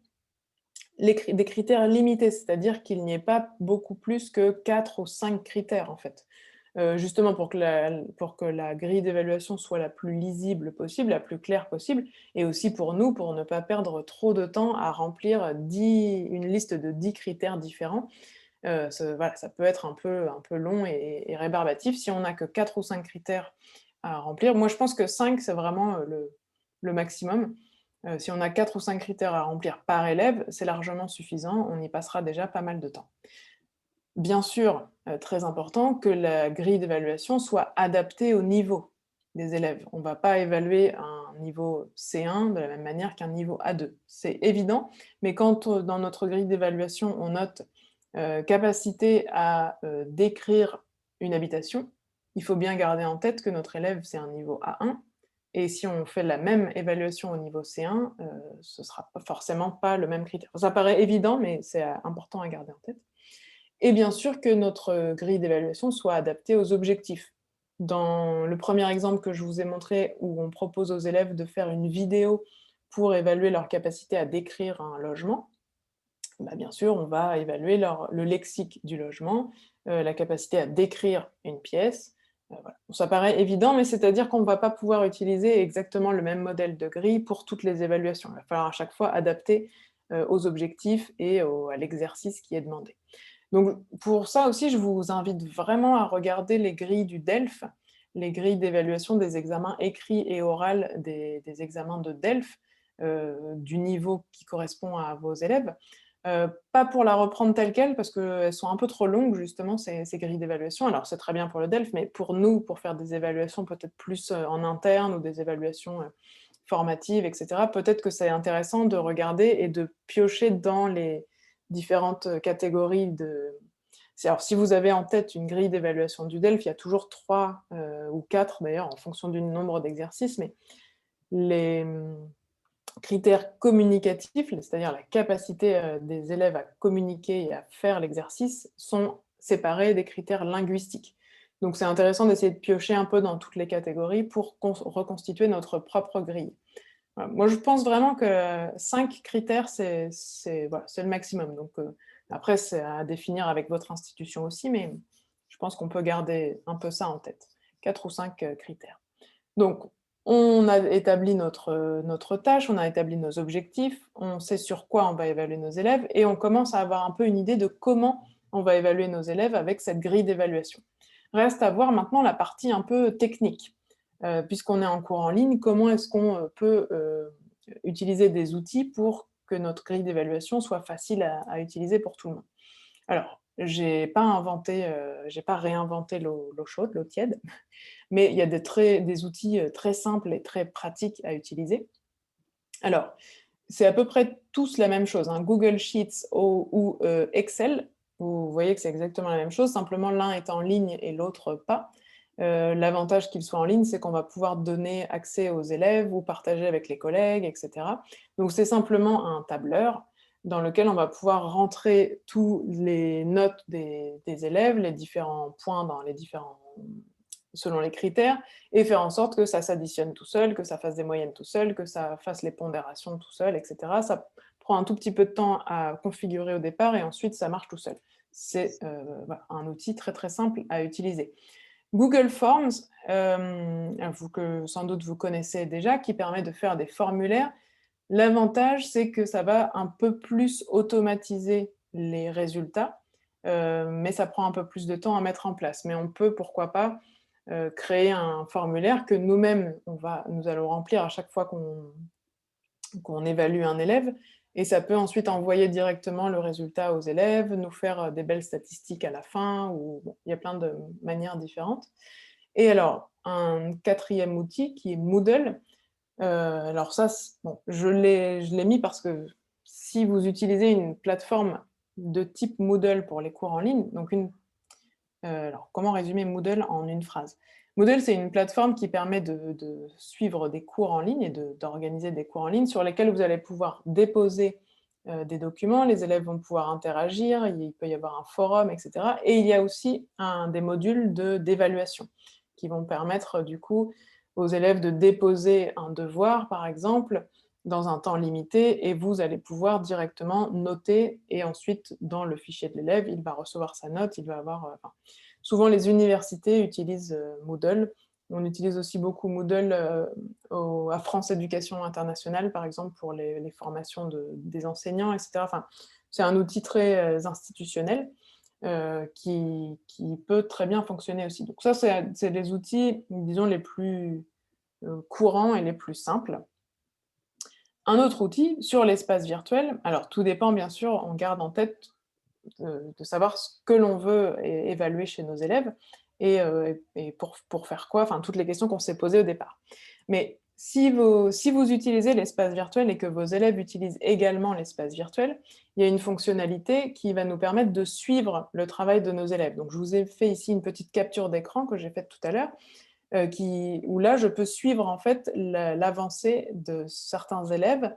[SPEAKER 2] Des critères limités, c'est-à-dire qu'il n'y ait pas beaucoup plus que 4 ou 5 critères, en fait. Justement pour que la grille d'évaluation soit la plus lisible possible, la plus claire possible, et aussi pour nous, pour ne pas perdre trop de temps à remplir une liste de 10 critères différents. Voilà, ça peut être un peu long et rébarbatif si on n'a que 4 ou 5 critères à remplir. Moi, je pense que 5, c'est vraiment le maximum. Si on a 4 ou 5 critères à remplir par élève, c'est largement suffisant, on y passera déjà pas mal de temps. Bien sûr, très important, que la grille d'évaluation soit adaptée au niveau des élèves. On ne va pas évaluer un niveau C1 de la même manière qu'un niveau A2. C'est évident, mais quand dans notre grille d'évaluation, on note capacité à décrire une habitation, il faut bien garder en tête que notre élève, c'est un niveau A1, et si on fait la même évaluation au niveau C1, ce ne sera forcément pas le même critère. Ça paraît évident, mais c'est important à garder en tête. Et bien sûr que notre grille d'évaluation soit adaptée aux objectifs. Dans le premier exemple que je vous ai montré, où on propose aux élèves de faire une vidéo pour évaluer leur capacité à décrire un logement, bien sûr, on va évaluer le lexique du logement, la capacité à décrire une pièce. Voilà. Ça paraît évident, mais c'est-à-dire qu'on ne va pas pouvoir utiliser exactement le même modèle de grille pour toutes les évaluations. Il va falloir à chaque fois adapter aux objectifs et à l'exercice qui est demandé. Donc pour ça aussi, je vous invite vraiment à regarder les grilles du DELF, les grilles d'évaluation des examens écrits et oraux des examens de DELF, du niveau qui correspond à vos élèves. Pas pour la reprendre telle quelle, parce qu'elles sont un peu trop longues, justement, ces grilles d'évaluation. Alors, c'est très bien pour le DELF, mais pour nous, pour faire des évaluations peut-être plus en interne ou des évaluations formatives, etc., peut-être que c'est intéressant de regarder et de piocher dans les différentes catégories de Alors, si vous avez en tête une grille d'évaluation du DELF, il y a toujours 3 ou 4 d'ailleurs, en fonction du nombre d'exercices, mais les critères communicatifs, c'est-à-dire la capacité des élèves à communiquer et à faire l'exercice, sont séparés des critères linguistiques. Donc c'est intéressant d'essayer de piocher un peu dans toutes les catégories pour reconstituer notre propre grille. Voilà. Moi, je pense vraiment que 5 critères, c'est le maximum. Donc, après, c'est à définir avec votre institution aussi, mais je pense qu'on peut garder un peu ça en tête. 4 ou 5 critères. Donc, on a établi notre tâche, on a établi nos objectifs, on sait sur quoi on va évaluer nos élèves, et on commence à avoir un peu une idée de comment on va évaluer nos élèves avec cette grille d'évaluation. Reste à voir maintenant la partie un peu technique. Puisqu'on est en cours en ligne, comment est-ce qu'on peut utiliser des outils pour que notre grille d'évaluation soit facile à utiliser pour tout le monde. Alors, j'ai pas réinventé l'eau chaude, l'eau tiède, mais il y a des outils très simples et très pratiques à utiliser. Alors, c'est à peu près tous la même chose, hein, Google Sheets ou Excel. Vous voyez que c'est exactement la même chose, simplement l'un est en ligne et l'autre pas. L'avantage qu'il soit en ligne, c'est qu'on va pouvoir donner accès aux élèves ou partager avec les collègues, etc. Donc c'est simplement un tableur dans lequel on va pouvoir rentrer tous les notes des élèves, les différents points selon les critères, et faire en sorte que ça s'additionne tout seul, que ça fasse des moyennes tout seul, que ça fasse les pondérations tout seul, etc. Ça prend un tout petit peu de temps à configurer au départ, et ensuite ça marche tout seul. C'est un outil très très simple à utiliser. Google Forms, que sans doute vous connaissez déjà, qui permet de faire des formulaires. L'avantage, c'est que ça va un peu plus automatiser les résultats, mais ça prend un peu plus de temps à mettre en place. Mais on peut, pourquoi pas, créer un formulaire que nous-mêmes, nous allons remplir à chaque fois qu'on évalue un élève, et ça peut ensuite envoyer directement le résultat aux élèves, nous faire des belles statistiques à la fin, il y a plein de manières différentes. Et alors, un 4e outil qui est Moodle. Alors ça, je l'ai mis parce que si vous utilisez une plateforme de type Moodle pour les cours en ligne, donc alors comment résumer Moodle en une phrase? Moodle, c'est une plateforme qui permet de suivre des cours en ligne et d'organiser des cours en ligne sur lesquels vous allez pouvoir déposer des documents, les élèves vont pouvoir interagir, il peut y avoir un forum, etc. Et il y a aussi des modules d'évaluation qui vont permettre du coup aux élèves de déposer un devoir, par exemple, dans un temps limité, et vous allez pouvoir directement noter, et ensuite, dans le fichier de l'élève, il va recevoir sa note, il va avoir... souvent, les universités utilisent Moodle. On utilise aussi beaucoup Moodle à France Éducation Internationale, par exemple, pour les formations des enseignants, etc. Enfin, c'est un outil très institutionnel qui peut très bien fonctionner aussi. Donc ça, c'est les outils, disons, les plus courants et les plus simples. Un autre outil sur l'espace virtuel, alors tout dépend bien sûr, on garde en tête de savoir ce que l'on veut évaluer chez nos élèves et pour faire quoi, enfin toutes les questions qu'on s'est posées au départ. Mais si vous utilisez l'espace virtuel et que vos élèves utilisent également l'espace virtuel, il y a une fonctionnalité qui va nous permettre de suivre le travail de nos élèves. Donc je vous ai fait ici une petite capture d'écran que j'ai faite tout à l'heure, où là, je peux suivre en fait l'avancée de certains élèves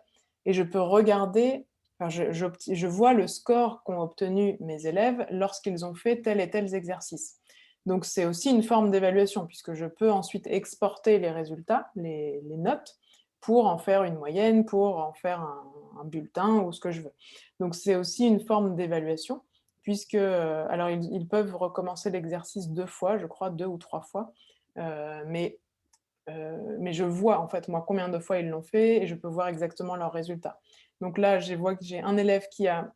[SPEAKER 2] et je peux regarder, enfin, je vois le score qu'ont obtenu mes élèves lorsqu'ils ont fait tel et tel exercice. Donc c'est aussi une forme d'évaluation puisque je peux ensuite exporter les résultats, les notes, pour en faire une moyenne, pour en faire un bulletin ou ce que je veux. Donc c'est aussi une forme d'évaluation puisque, alors ils peuvent recommencer l'exercice 2 fois, je crois, 2 ou 3 fois, mais je vois en fait moi combien de fois ils l'ont fait et je peux voir exactement leurs résultats. Donc là, je vois que j'ai un élève qui a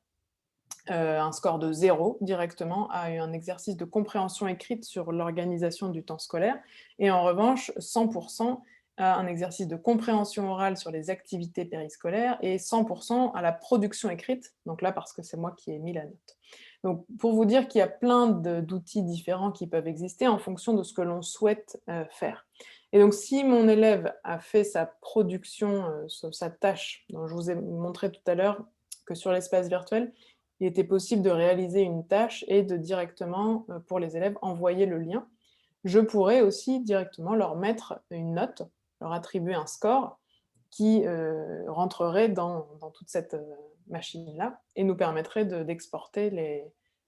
[SPEAKER 2] un score de 0 directement, a eu un exercice de compréhension écrite sur l'organisation du temps scolaire, et en revanche 100% à un exercice de compréhension orale sur les activités périscolaires et 100% à la production écrite, donc là parce que c'est moi qui ai mis la note. Donc pour vous dire qu'il y a plein d'outils différents qui peuvent exister en fonction de ce que l'on souhaite faire. Et donc si mon élève a fait sa production, sa tâche dont je vous ai montré tout à l'heure, que sur l'espace virtuel, il était possible de réaliser une tâche et de directement, pour les élèves, envoyer le lien. Je pourrais aussi directement leur mettre une note, leur attribuer un score qui rentrerait dans toute cette machine-là et nous permettrait d'exporter les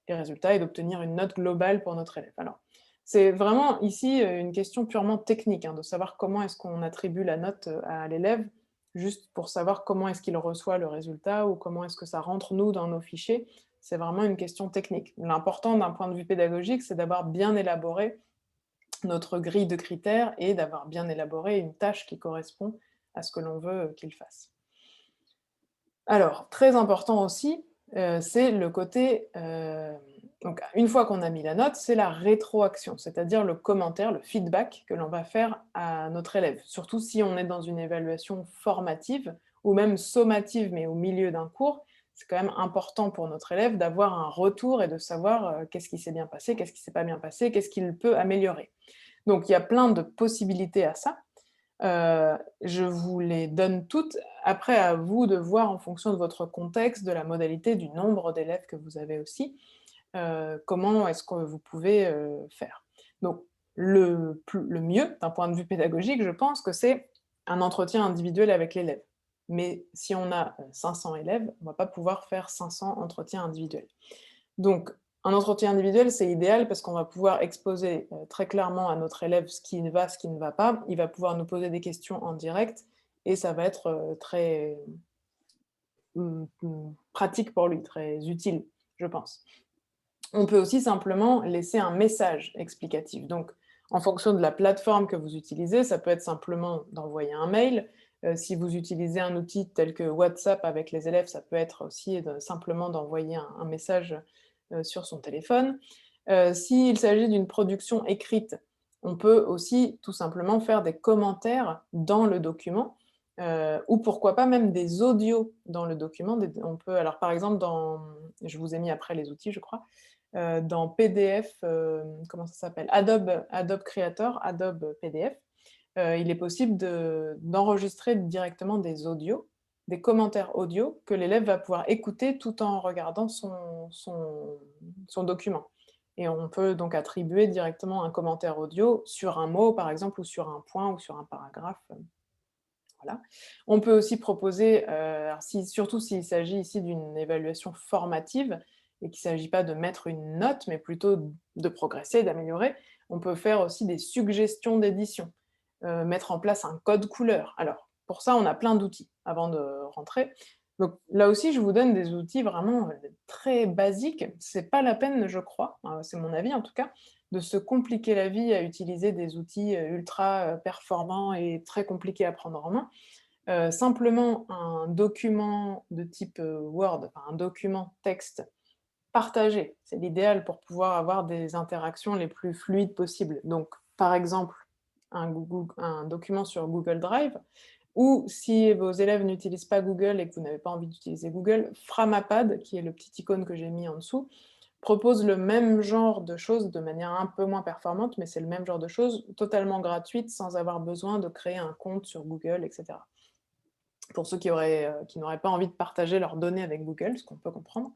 [SPEAKER 2] résultats et d'obtenir une note globale pour notre élève. Alors, c'est vraiment ici une question purement technique, hein, de savoir comment est-ce qu'on attribue la note à l'élève, juste pour savoir comment est-ce qu'il reçoit le résultat ou comment est-ce que ça rentre, nous, dans nos fichiers. C'est vraiment une question technique. L'important d'un point de vue pédagogique, c'est d'avoir bien élaboré notre grille de critères et d'avoir bien élaboré une tâche qui correspond à ce que l'on veut qu'il fasse. Alors, très important aussi, c'est le côté, donc une fois qu'on a mis la note, c'est la rétroaction, c'est-à-dire le commentaire, le feedback que l'on va faire à notre élève. Surtout si on est dans une évaluation formative ou même sommative, mais au milieu d'un cours, c'est quand même important pour notre élève d'avoir un retour et de savoir qu'est-ce qui s'est bien passé, qu'est-ce qui s'est pas bien passé, qu'est-ce qu'il peut améliorer. Donc il y a plein de possibilités à ça. Je vous les donne toutes. Après, à vous de voir en fonction de votre contexte, de la modalité, du nombre d'élèves que vous avez aussi, comment est-ce que vous pouvez faire. Donc, le mieux, d'un point de vue pédagogique, je pense que c'est un entretien individuel avec l'élève. Mais si on a 500 élèves, on ne va pas pouvoir faire 500 entretiens individuels. Donc, un entretien individuel, c'est idéal parce qu'on va pouvoir exposer très clairement à notre élève ce qui va, ce qui ne va pas. Il va pouvoir nous poser des questions en direct et ça va être très pratique pour lui, très utile, je pense. On peut aussi simplement laisser un message explicatif. Donc, en fonction de la plateforme que vous utilisez, ça peut être simplement d'envoyer un mail. Si vous utilisez un outil tel que WhatsApp avec les élèves, ça peut être aussi simplement d'envoyer un message sur son téléphone. S'il s'agit d'une production écrite, on peut aussi tout simplement faire des commentaires dans le document, ou pourquoi pas même des audios dans le document. On peut, alors par exemple, je vous ai mis après les outils, je crois, dans PDF, comment ça s'appelle, Adobe Creator, Adobe PDF, il est possible d'enregistrer directement des audios, des commentaires audio que l'élève va pouvoir écouter tout en regardant son document. Et on peut donc attribuer directement un commentaire audio sur un mot, par exemple, ou sur un point, ou sur un paragraphe. Voilà. On peut aussi proposer, surtout s'il s'agit ici d'une évaluation formative, et qu'il ne s'agit pas de mettre une note, mais plutôt de progresser, d'améliorer, on peut faire aussi des suggestions d'édition. Mettre en place un code couleur. Alors, pour ça, on a plein d'outils avant de rentrer. Donc là aussi, je vous donne des outils vraiment très basiques. C'est pas la peine, je crois, c'est mon avis en tout cas, de se compliquer la vie à utiliser des outils ultra performants et très compliqués à prendre en main. Simplement un document de type Word, enfin, un document texte partagé, c'est l'idéal pour pouvoir avoir des interactions les plus fluides possibles. Donc, par exemple, un document sur Google Drive, ou si vos élèves n'utilisent pas Google et que vous n'avez pas envie d'utiliser Google, Framapad, qui est le petit icône que j'ai mis en dessous, propose le même genre de choses de manière un peu moins performante, mais c'est le même genre de choses, totalement gratuite, sans avoir besoin de créer un compte sur Google, etc. Pour ceux qui n'auraient pas envie de partager leurs données avec Google, ce qu'on peut comprendre.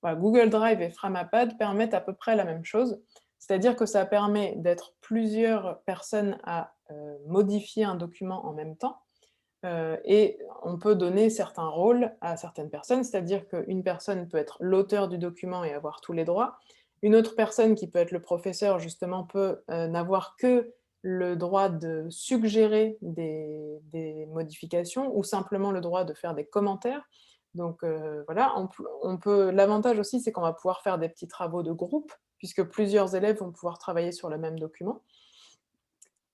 [SPEAKER 2] Voilà, Google Drive et Framapad permettent à peu près la même chose, c'est-à-dire que ça permet d'être plusieurs personnes à modifier un document en même temps, et on peut donner certains rôles à certaines personnes, c'est-à-dire qu'une personne peut être l'auteur du document et avoir tous les droits, une autre personne qui peut être le professeur, justement, peut n'avoir que le droit de suggérer des modifications ou simplement le droit de faire des commentaires. Donc voilà, l'avantage aussi, c'est qu'on va pouvoir faire des petits travaux de groupe, puisque plusieurs élèves vont pouvoir travailler sur le même document.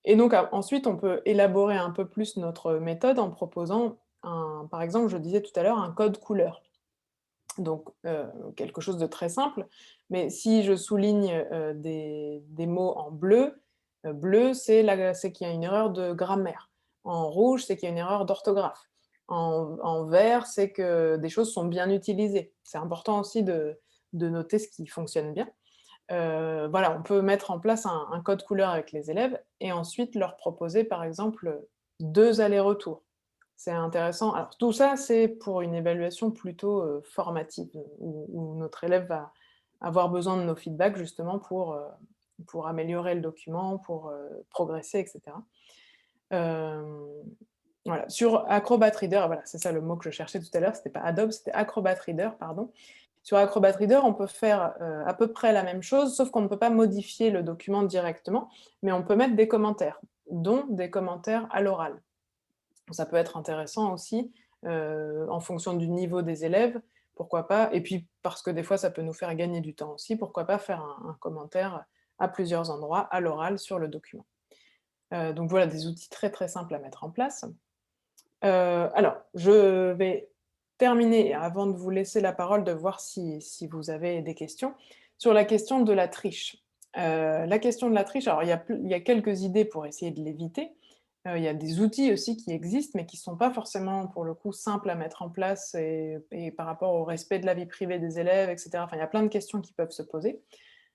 [SPEAKER 2] Et donc ensuite, on peut élaborer un peu plus notre méthode en proposant, par exemple, je disais tout à l'heure, un code couleur. Donc quelque chose de très simple, mais si je souligne des mots en bleu, bleu, c'est qu'il y a une erreur de grammaire. En rouge, c'est qu'il y a une erreur d'orthographe. En vert, c'est que des choses sont bien utilisées. C'est important aussi de noter ce qui fonctionne bien. Voilà, on peut mettre en place un code couleur avec les élèves et ensuite leur proposer, par exemple, 2 allers-retours. c'est intéressant. Alors tout ça, c'est pour une évaluation plutôt, formative, où notre élève va avoir besoin de nos feedbacks justement pour améliorer le document, pour, progresser et cetera. Hem, voilà, sur Acrobat Reader, voilà, c'est ça le mot que je cherchais tout à l'heure, c'était pas Adobe, c'était Acrobat Reader, pardon. Sur Acrobat Reader, on peut faire, à peu près la même chose, sauf qu'on ne peut pas modifier le document directement, mais on peut mettre des commentaires, dont des commentaires à l'oral. Ça peut être intéressant aussi, en fonction du niveau des élèves, pourquoi pas, et puis parce que des fois ça peut nous faire gagner du temps aussi, pourquoi pas faire un commentaire à plusieurs endroits, à l'oral, sur le document. Donc voilà, des outils très, très simples à mettre en place. Alors, je vais terminer, avant de vous laisser la parole, de voir si vous avez des questions, sur la question de la triche. La question de la triche, alors il y a quelques idées pour essayer de l'éviter. Il y a des outils aussi qui existent, mais qui ne sont pas forcément, pour le coup, simples à mettre en place et par rapport au respect de la vie privée des élèves, et cetera. Enfin, il y a plein de questions qui peuvent se poser.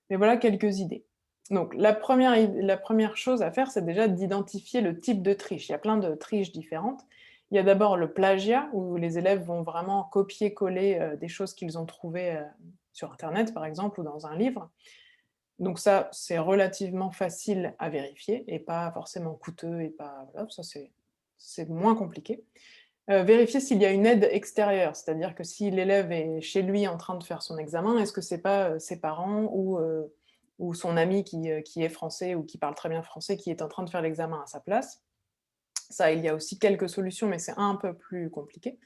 [SPEAKER 2] Mais voilà quelques idées. Donc la première chose à faire, c'est déjà d'identifier le type de triche. Il y a plein de triches différentes. Il y a d'abord le plagiat, où les élèves vont vraiment copier-coller, des choses qu'ils ont trouvées, sur internet, par exemple, ou dans un livre. Donc ça, c'est relativement facile à vérifier et pas forcément coûteux et pas voilà, ça c'est moins compliqué. Vérifier s'il y a une aide extérieure, c'est-à-dire que si l'élève est chez lui en train de faire son examen, est-ce que c'est pas, ses parents ou son ami qui est français ou qui parle très bien français, qui est en train de faire l'examen à sa place? Ça, il y a aussi quelques solutions, mais c'est un peu plus compliqué.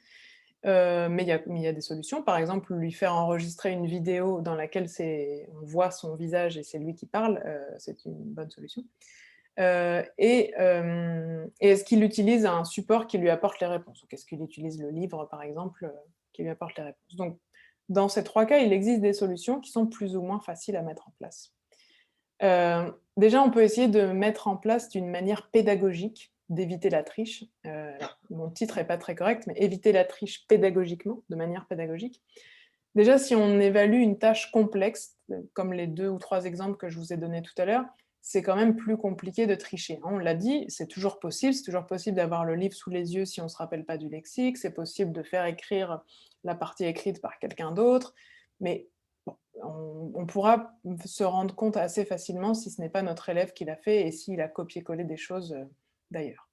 [SPEAKER 2] Mais il y a des solutions. Par exemple, lui faire enregistrer une vidéo dans laquelle on voit son visage et c'est lui qui parle, c'est une bonne solution. Et est-ce qu'il utilise un support qui lui apporte les réponses? Donc est-ce qu'il utilise le livre, par exemple, qui lui apporte les réponses? Donc dans ces 3 cas, il existe des solutions qui sont plus ou moins faciles à mettre en place. Déjà, on peut essayer de mettre en place d'une manière pédagogique, d'éviter la triche. Mon titre est pas très correct, mais éviter la triche pédagogiquement, de manière pédagogique. Déjà, si on évalue une tâche complexe, comme les 2 ou 3 exemples que je vous ai donnés tout à l'heure, c'est quand même plus compliqué de tricher, hein. On l'a dit, c'est toujours possible d'avoir le livre sous les yeux si on ne se rappelle pas du lexique, c'est possible de faire écrire la partie écrite par quelqu'un d'autre, mais bon, on pourra se rendre compte assez facilement si ce n'est pas notre élève qui l'a fait et s'il a copié-collé des choses, d'ailleurs.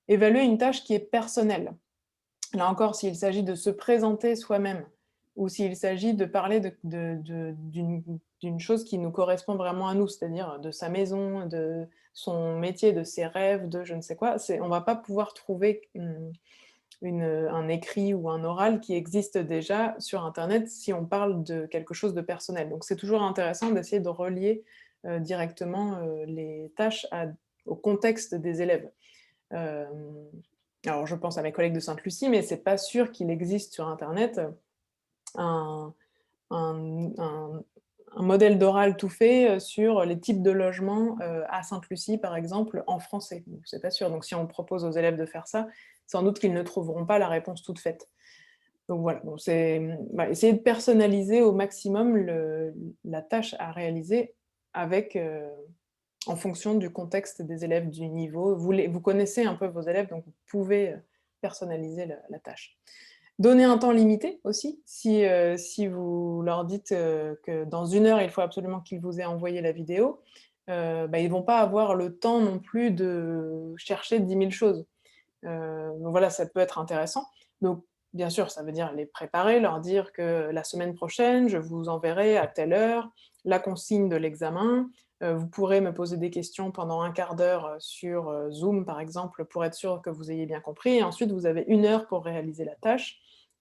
[SPEAKER 2] Évaluer une tâche qui est personnelle. Là encore, s'il s'agit de se présenter soi-même ou s'il s'agit de parler d'une chose qui nous correspond vraiment à nous, c'est-à-dire de sa maison, de son métier, de ses rêves, de je ne sais quoi, on ne va pas pouvoir trouver un écrit ou un oral qui existe déjà sur Internet si on parle de quelque chose de personnel. Donc c'est toujours intéressant d'essayer de relier directement les tâches au contexte des élèves. Alors je pense à mes collègues de Sainte-Lucie, mais c'est pas sûr qu'il existe sur internet, un un un un modèle d'oral tout fait, sur les types de logements, à Sainte-Lucie, par exemple, en français. Donc c'est pas sûr. Donc si on propose aux élèves de faire ça, sans doute qu'ils ne trouveront pas la réponse toute faite. Donc voilà, donc voilà, essayer de personnaliser au maximum la tâche à réaliser avec, en fonction du contexte des élèves, du niveau. Vous connaissez un peu vos élèves, donc vous pouvez personnaliser la tâche. Donner un temps limité aussi, si vous leur dites que dans 1 heure, il faut absolument qu'ils vous aient envoyé la vidéo, ils ne vont pas avoir le temps non plus de chercher 10 000 choses. Donc voilà, ça peut être intéressant. Donc bien sûr, ça veut dire les préparer, leur dire que la semaine prochaine, je vous enverrai à telle heure la consigne de l'examen. Vous pourrez me poser des questions pendant 1/4 d'heure sur Zoom, par exemple, pour être sûr que vous ayez bien compris. Et ensuite, vous avez 1 heure pour réaliser la tâche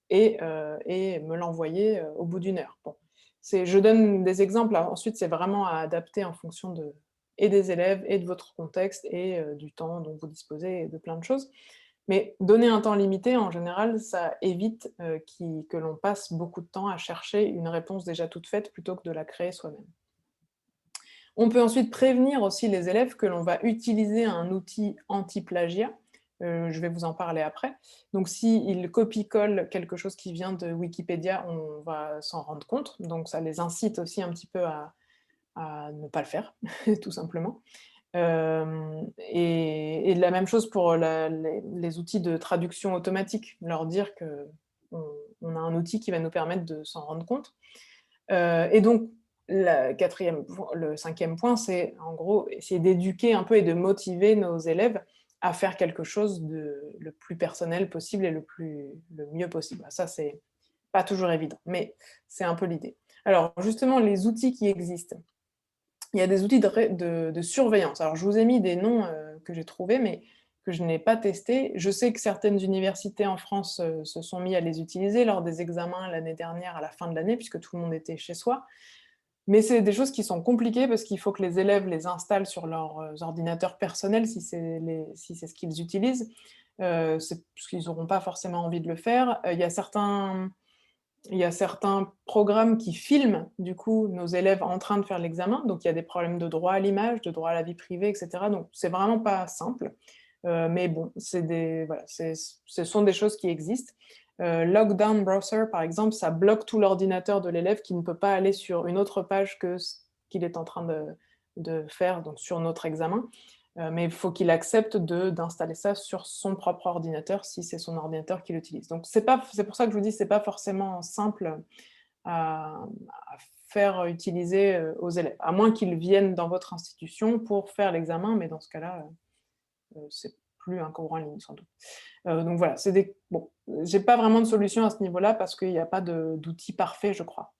[SPEAKER 2] et me l'envoyer au bout d'1 heure. Bon, je donne des exemples. Ensuite, c'est vraiment à adapter en fonction et des élèves et de votre contexte et du temps dont vous disposez et de plein de choses. Mais donner un temps limité, en général, ça évite que l'on passe beaucoup de temps à chercher une réponse déjà toute faite plutôt que de la créer soi-même. On peut ensuite prévenir aussi les élèves que l'on va utiliser un outil anti-plagiat. Je vais vous en parler après. Donc s'ils copient-collent quelque chose qui vient de Wikipédia, on va s'en rendre compte. Donc ça les incite aussi un petit peu à ne pas le faire, tout simplement. Et la même chose pour les outils de traduction automatique, leur dire qu'on a un outil qui va nous permettre de s'en rendre compte. Et donc, le 5e point, c'est en gros essayer d'éduquer un peu et de motiver nos élèves à faire quelque chose de le plus personnel possible et le mieux possible. Ça, c'est pas toujours évident, mais c'est un peu l'idée. Alors justement, les outils qui existent. Il y a des outils de surveillance. Alors je vous ai mis des noms que j'ai trouvés, mais que je n'ai pas testés. Je sais que certaines universités en France se sont mis à les utiliser lors des examens l'année dernière, à la fin de l'année, puisque tout le monde était chez soi. Mais c'est des choses qui sont compliquées parce qu'il faut que les élèves les installent sur leurs ordinateurs personnels si c'est ce qu'ils utilisent, parce qu'ils n'auront pas forcément envie de le faire. Il y a certains programmes qui filment, du coup, nos élèves en train de faire l'examen. Donc, il y a des problèmes de droit à l'image, de droit à la vie privée, etc. Donc, c'est vraiment pas simple. Mais bon, voilà, ce sont des choses qui existent. Lockdown Browser, par exemple, ça bloque tout l'ordinateur de l'élève qui ne peut pas aller sur une autre page que ce qu'il est en train de faire, donc sur notre examen. Mais il faut qu'il accepte d'installer ça sur son propre ordinateur si c'est son ordinateur qu'il utilise. Donc c'est pour ça que je vous dis, c'est pas forcément simple à faire utiliser aux élèves, à moins qu'ils viennent dans votre institution pour faire l'examen, mais dans ce cas-là, c'est plus un cours en ligne sans doute. Donc voilà, bon, j'ai pas vraiment de solution à ce niveau-là parce qu'il n'y a pas d'outil parfait, je crois.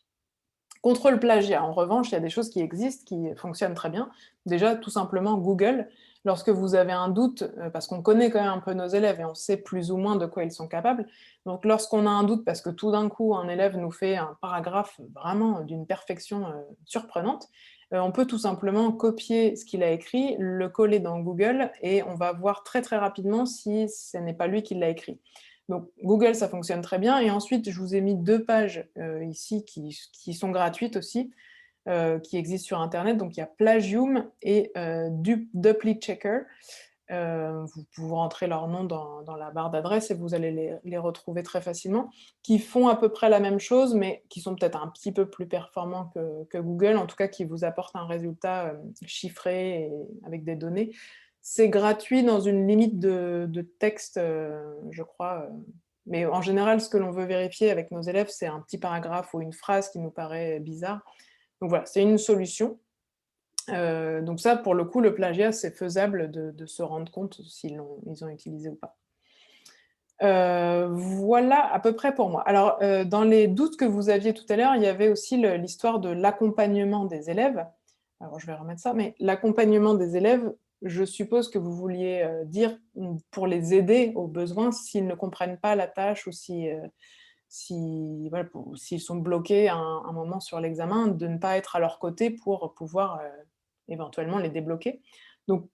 [SPEAKER 2] Contre le plagiat, en revanche, il y a des choses qui existent, qui fonctionnent très bien. Déjà, tout simplement, Google, lorsque vous avez un doute, parce qu'on connaît quand même un peu nos élèves et on sait plus ou moins de quoi ils sont capables, donc lorsqu'on a un doute, parce que tout d'un coup, un élève nous fait un paragraphe vraiment d'une perfection surprenante, on peut tout simplement copier ce qu'il a écrit, le coller dans Google, et on va voir très très rapidement si ce n'est pas lui qui l'a écrit. Donc Google, ça fonctionne très bien. Et ensuite, je vous ai mis 2 pages ici qui sont gratuites aussi, qui existent sur Internet. Donc il y a Plagium et Dupli Checker. Vous pouvez rentrer leur nom dans la barre d'adresse et vous allez les retrouver très facilement, qui font à peu près la même chose, mais qui sont peut-être un petit peu plus performants que Google, en tout cas qui vous apportent un résultat chiffré et avec des données. C'est gratuit dans une limite de texte, je crois. Mais en général, ce que l'on veut vérifier avec nos élèves, c'est un petit paragraphe ou une phrase qui nous paraît bizarre. Donc voilà, c'est une solution. Donc ça, pour le coup, le plagiat, c'est faisable de se rendre compte s'ils ont utilisé ou pas. Voilà à peu près pour moi. Alors, dans les doutes que vous aviez tout à l'heure, il y avait aussi l'histoire de l'accompagnement des élèves. Alors, je vais remettre ça, mais l'accompagnement des élèves, je suppose que vous vouliez dire pour les aider aux besoins s'ils ne comprennent pas la tâche ou voilà, s'ils sont bloqués à un moment sur l'examen, de ne pas être à leur côté pour pouvoir éventuellement les débloquer. Donc,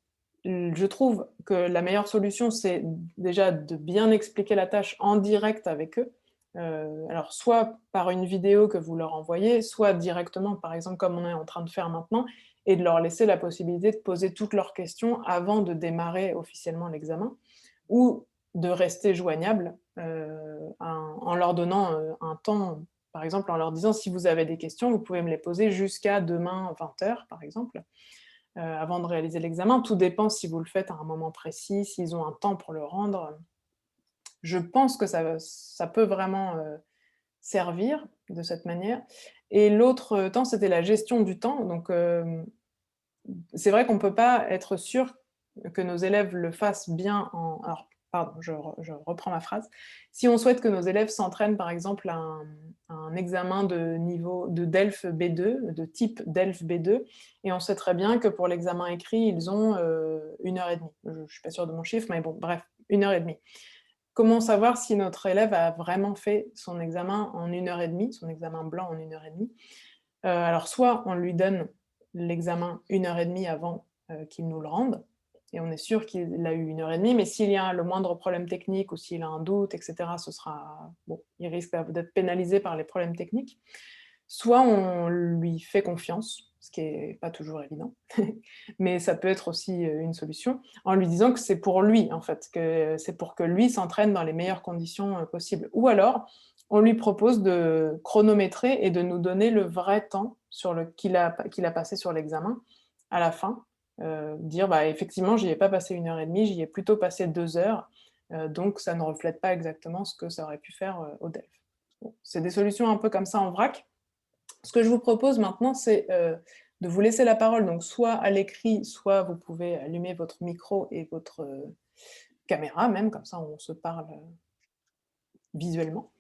[SPEAKER 2] je trouve que la meilleure solution, c'est déjà de bien expliquer la tâche en direct avec eux. Alors, soit par une vidéo que vous leur envoyez, soit directement, par exemple, comme on est en train de faire maintenant, et de leur laisser la possibilité de poser toutes leurs questions avant de démarrer officiellement l'examen, ou de rester joignable en leur donnant un temps, par exemple en leur disant si vous avez des questions, vous pouvez me les poser jusqu'à demain 20h, par exemple, avant de réaliser l'examen. Tout dépend si vous le faites à un moment précis, s'ils ont un temps pour le rendre. Je pense que ça peut vraiment servir de cette manière. Et l'autre temps, c'était la gestion du temps. Donc, c'est vrai qu'on ne peut pas être sûr que nos élèves le fassent bien Alors, pardon, je reprends ma phrase. Si on souhaite que nos élèves s'entraînent, par exemple, à un examen de niveau de DELF B2, de type DELF B2, et on sait très bien que pour l'examen écrit, ils ont 1h30. Je ne suis pas sûre de mon chiffre, mais bon, bref, 1h30. Comment savoir si notre élève a vraiment fait son examen en 1h30, son examen blanc en 1h30 ? Alors, soit on lui donne l'examen 1h30 avant qu'il nous le rende, et on est sûr qu'il a eu 1h30, mais s'il y a le moindre problème technique ou s'il a un doute, etc., il risque d'être pénalisé par les problèmes techniques. Soit on lui fait confiance, ce qui n'est pas toujours évident, mais ça peut être aussi une solution, en lui disant que c'est pour lui, en fait, que c'est pour que lui s'entraîne dans les meilleures conditions possibles. Ou alors, on lui propose de chronométrer et de nous donner le vrai temps qu'il a passé sur l'examen à la fin, dire bah, effectivement, j'y ai pas passé 1 h 30, j'y ai plutôt passé 2 heures, donc ça ne reflète pas exactement ce que ça aurait pu faire au DELF. Bon, c'est des solutions un peu comme ça en vrac. Ce que je vous propose maintenant, c'est de vous laisser la parole, donc soit à l'écrit, soit vous pouvez allumer votre micro et votre caméra même, comme ça on se parle visuellement.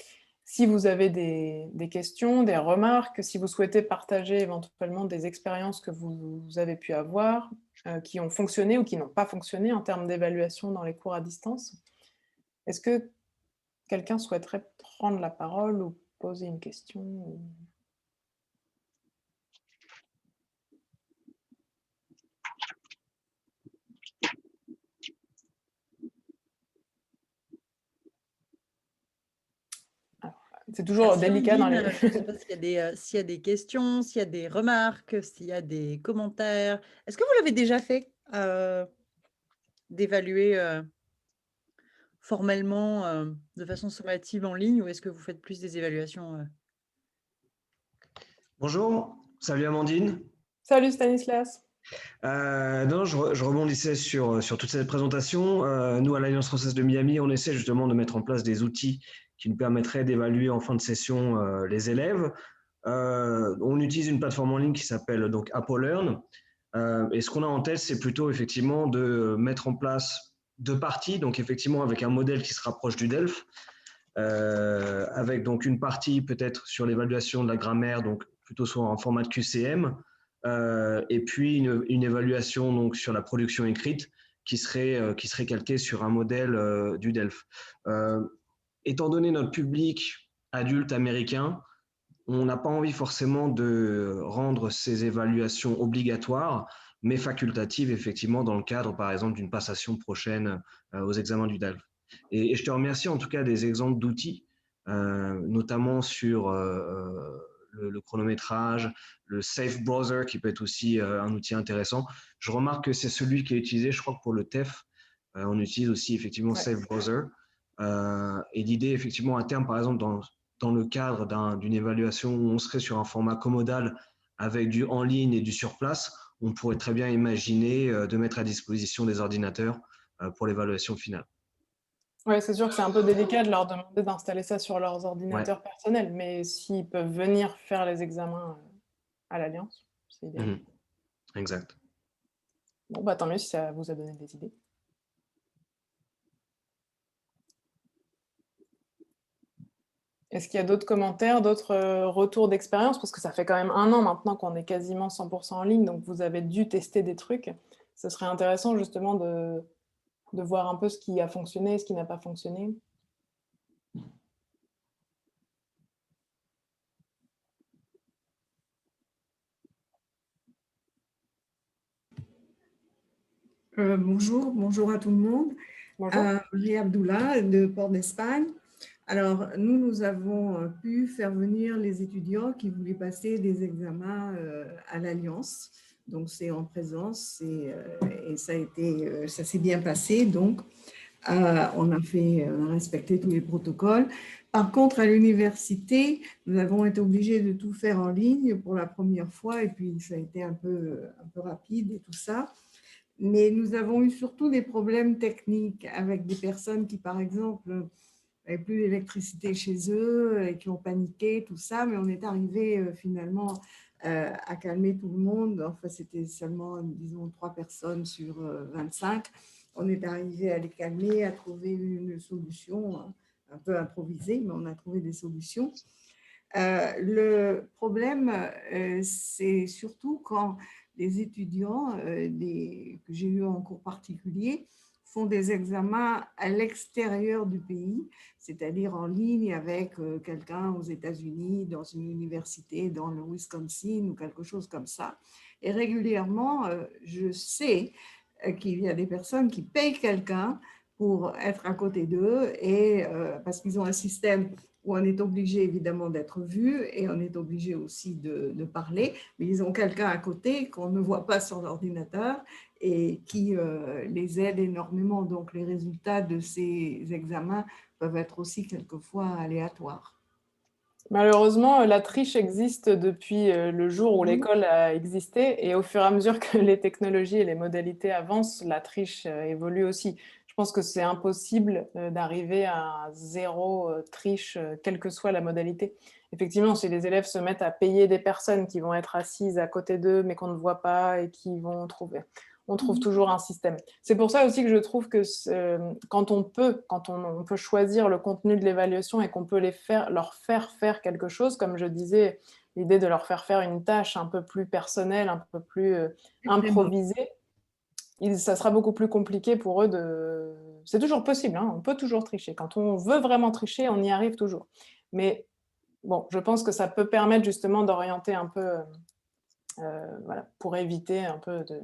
[SPEAKER 2] Si vous avez des questions, des remarques, si vous souhaitez partager éventuellement des expériences que vous avez pu avoir, qui ont fonctionné ou qui n'ont pas fonctionné en termes d'évaluation dans les cours à distance, est-ce que quelqu'un souhaiterait prendre la parole ou poser une question C'est toujours
[SPEAKER 1] Merci
[SPEAKER 2] délicat dans les...
[SPEAKER 1] Amandine. Je ne sais pas s'il y a des questions, s'il y a des remarques, s'il y a des commentaires. Est-ce que vous l'avez déjà fait d'évaluer formellement de façon sommative en ligne ou est-ce que vous faites plus des évaluations
[SPEAKER 4] Bonjour, salut Amandine.
[SPEAKER 2] Salut Stanislas.
[SPEAKER 4] Non, je rebondissais sur toute cette présentation. Nous, à l'Alliance française de Miami, on essaie justement de mettre en place des outils qui nous permettraient d'évaluer en fin de session les élèves. On utilise une plateforme en ligne qui s'appelle donc AppleLearn. Et ce qu'on a en tête, c'est plutôt effectivement de mettre en place 2 parties, donc effectivement avec un modèle qui se rapproche du DELF, avec donc une partie peut-être sur l'évaluation de la grammaire, donc plutôt soit en format de QCM, et puis une évaluation donc sur la production écrite qui serait calquée sur un modèle du DELF. Étant donné notre public adulte américain, on n'a pas envie forcément de rendre ces évaluations obligatoires, mais facultatives effectivement dans le cadre par exemple d'une passation prochaine aux examens du DELF. Et je te remercie en tout cas des exemples d'outils, notamment sur le chronométrage, le Safe Browser qui peut être aussi un outil intéressant. Je remarque que c'est celui qui est utilisé, je crois que pour le TEF, on utilise aussi effectivement Safe Browser. Et l'idée effectivement à terme, par exemple dans le cadre d'une évaluation où on serait sur un format commodal avec du en ligne et du sur place, on pourrait très bien imaginer de mettre à disposition des ordinateurs pour l'évaluation finale.
[SPEAKER 2] Oui, c'est sûr que c'est un peu délicat de leur demander d'installer ça sur leurs ordinateurs personnels, mais s'ils peuvent venir faire les examens à l'Alliance, c'est idéal.
[SPEAKER 4] Exact.
[SPEAKER 2] Bon, bah tant mieux si ça vous a donné des idées. Est-ce qu'il y a d'autres commentaires, d'autres retours d'expérience? Parce que ça fait quand même 1 an maintenant qu'on est quasiment 100% en ligne, donc vous avez dû tester des trucs. Ce serait intéressant justement de voir un peu ce qui a fonctionné, ce qui n'a pas fonctionné.
[SPEAKER 5] Bonjour à tout le monde.
[SPEAKER 2] Bonjour.
[SPEAKER 5] Marie Abdullah de Port d'Espagne. Alors, nous avons pu faire venir les étudiants qui voulaient passer des examens à l'Alliance. Donc, c'est en présence et ça s'est bien passé. Donc, on a respecté tous les protocoles. Par contre, à l'université, nous avons été obligés de tout faire en ligne pour la première fois et puis ça a été un peu rapide et tout ça. Mais nous avons eu surtout des problèmes techniques avec des personnes qui, par exemple, n'avaient plus d'électricité chez eux et qui ont paniqué, tout ça. Mais on est arrivé finalement à calmer tout le monde. Enfin, c'était seulement, disons, 3 personnes sur 25. On est arrivé à les calmer, à trouver une solution un peu improvisée, mais on a trouvé des solutions. Le problème, c'est surtout quand les étudiants que j'ai eu en cours particulier font des examens à l'extérieur du pays, c'est-à-dire en ligne avec quelqu'un aux États-Unis, dans une université, dans le Wisconsin ou quelque chose comme ça. Et régulièrement, je sais qu'il y a des personnes qui payent quelqu'un pour être à côté d'eux et parce qu'ils ont un système où on est obligé évidemment d'être vu et on est obligé aussi de parler, mais ils ont quelqu'un à côté qu'on ne voit pas sur l'ordinateur et qui les aide énormément. Donc, les résultats de ces examens peuvent être aussi quelquefois aléatoires.
[SPEAKER 2] Malheureusement, la triche existe depuis le jour où
[SPEAKER 1] Mhm.
[SPEAKER 2] l'école a existé et au fur et à mesure que les technologies et les modalités avancent, la triche évolue aussi. Je pense que c'est impossible d'arriver à zéro triche, quelle que soit la modalité. Effectivement, si les élèves se mettent à payer des personnes qui vont être assises à côté d'eux mais qu'on ne voit pas et qui vont trouver, on trouve toujours un système. C'est pour ça aussi que je trouve que quand on peut choisir le contenu de l'évaluation et qu'on peut leur faire faire quelque chose, comme je disais, l'idée de leur faire faire une tâche un peu plus personnelle, un peu plus improvisée, ça sera beaucoup plus compliqué pour eux de... C'est toujours possible, hein, on peut toujours tricher. Quand on veut vraiment tricher, on y arrive toujours. Mais bon, je pense que ça peut permettre justement d'orienter un peu, voilà, pour éviter un peu de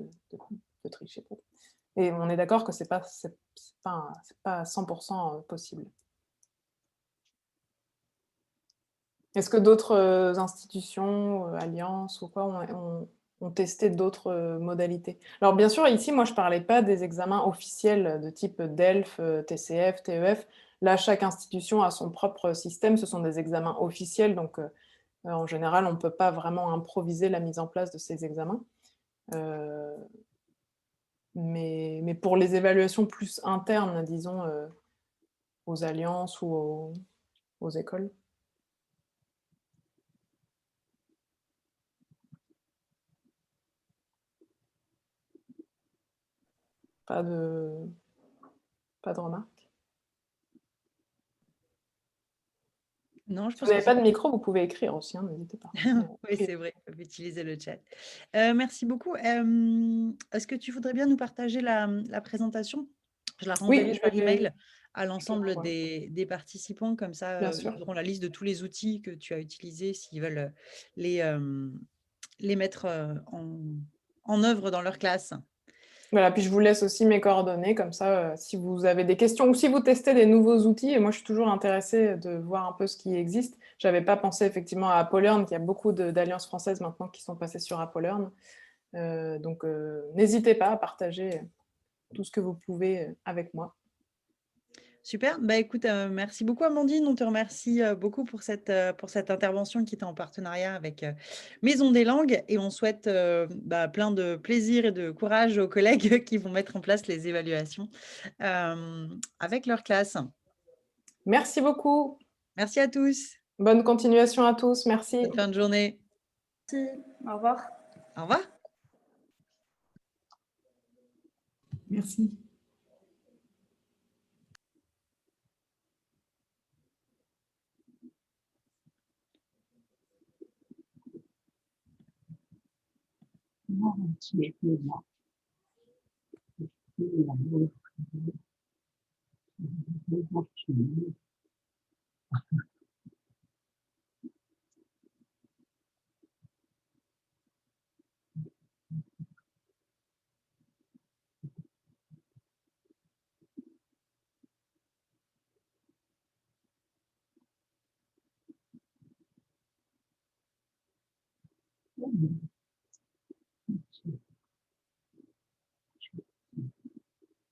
[SPEAKER 2] tricher. Et on est d'accord que c'est pas 100% possible. Est-ce que d'autres institutions, alliances ou quoi ont testé d'autres modalités? Alors bien sûr, ici, moi, je parlais pas des examens officiels de type DELF, TCF, TEF. Là, chaque institution a son propre système. Ce sont des examens officiels, donc en général, on ne peut pas vraiment improviser la mise en place de ces examens. Mais pour les évaluations plus internes, disons, aux alliances ou aux écoles. Pas de, pas de remarques.
[SPEAKER 1] Non, je
[SPEAKER 2] Si vous
[SPEAKER 1] pense que
[SPEAKER 2] n'avez pas de micro, vous pouvez écrire aussi, hein, n'hésitez pas.
[SPEAKER 1] oui, c'est vrai, on peut utiliser le chat. Merci beaucoup. Est-ce que tu voudrais bien nous partager la présentation? Je la renverrai
[SPEAKER 2] Oui,
[SPEAKER 1] par email à
[SPEAKER 2] je te
[SPEAKER 1] l'ensemble
[SPEAKER 2] l'envoie.
[SPEAKER 1] des participants. Comme ça,
[SPEAKER 2] Bien sûr.
[SPEAKER 1] ils auront la liste de tous les outils que tu as utilisés s'ils veulent les mettre en œuvre dans leur classe.
[SPEAKER 2] Voilà, puis je vous laisse aussi mes coordonnées, comme ça, si vous avez des questions ou si vous testez des nouveaux outils, et moi je suis toujours intéressée de voir un peu ce qui existe. Je n'avais pas pensé effectivement à Apolearn, qu'il y a beaucoup d'alliances françaises maintenant qui sont passées sur Apolearn. Donc n'hésitez pas à partager tout ce que vous pouvez avec moi.
[SPEAKER 1] Super. Bah, écoute, merci beaucoup, Amandine. On te remercie beaucoup pour cette intervention qui était en partenariat avec Maison des langues. Et on souhaite plein de plaisir et de courage aux collègues qui vont mettre en place les évaluations avec leur classe.
[SPEAKER 2] Merci beaucoup.
[SPEAKER 1] Merci à tous.
[SPEAKER 2] Bonne continuation à tous. Merci.
[SPEAKER 1] Bonne fin de journée.
[SPEAKER 3] Merci. Au revoir.
[SPEAKER 1] Au revoir.
[SPEAKER 5] Merci.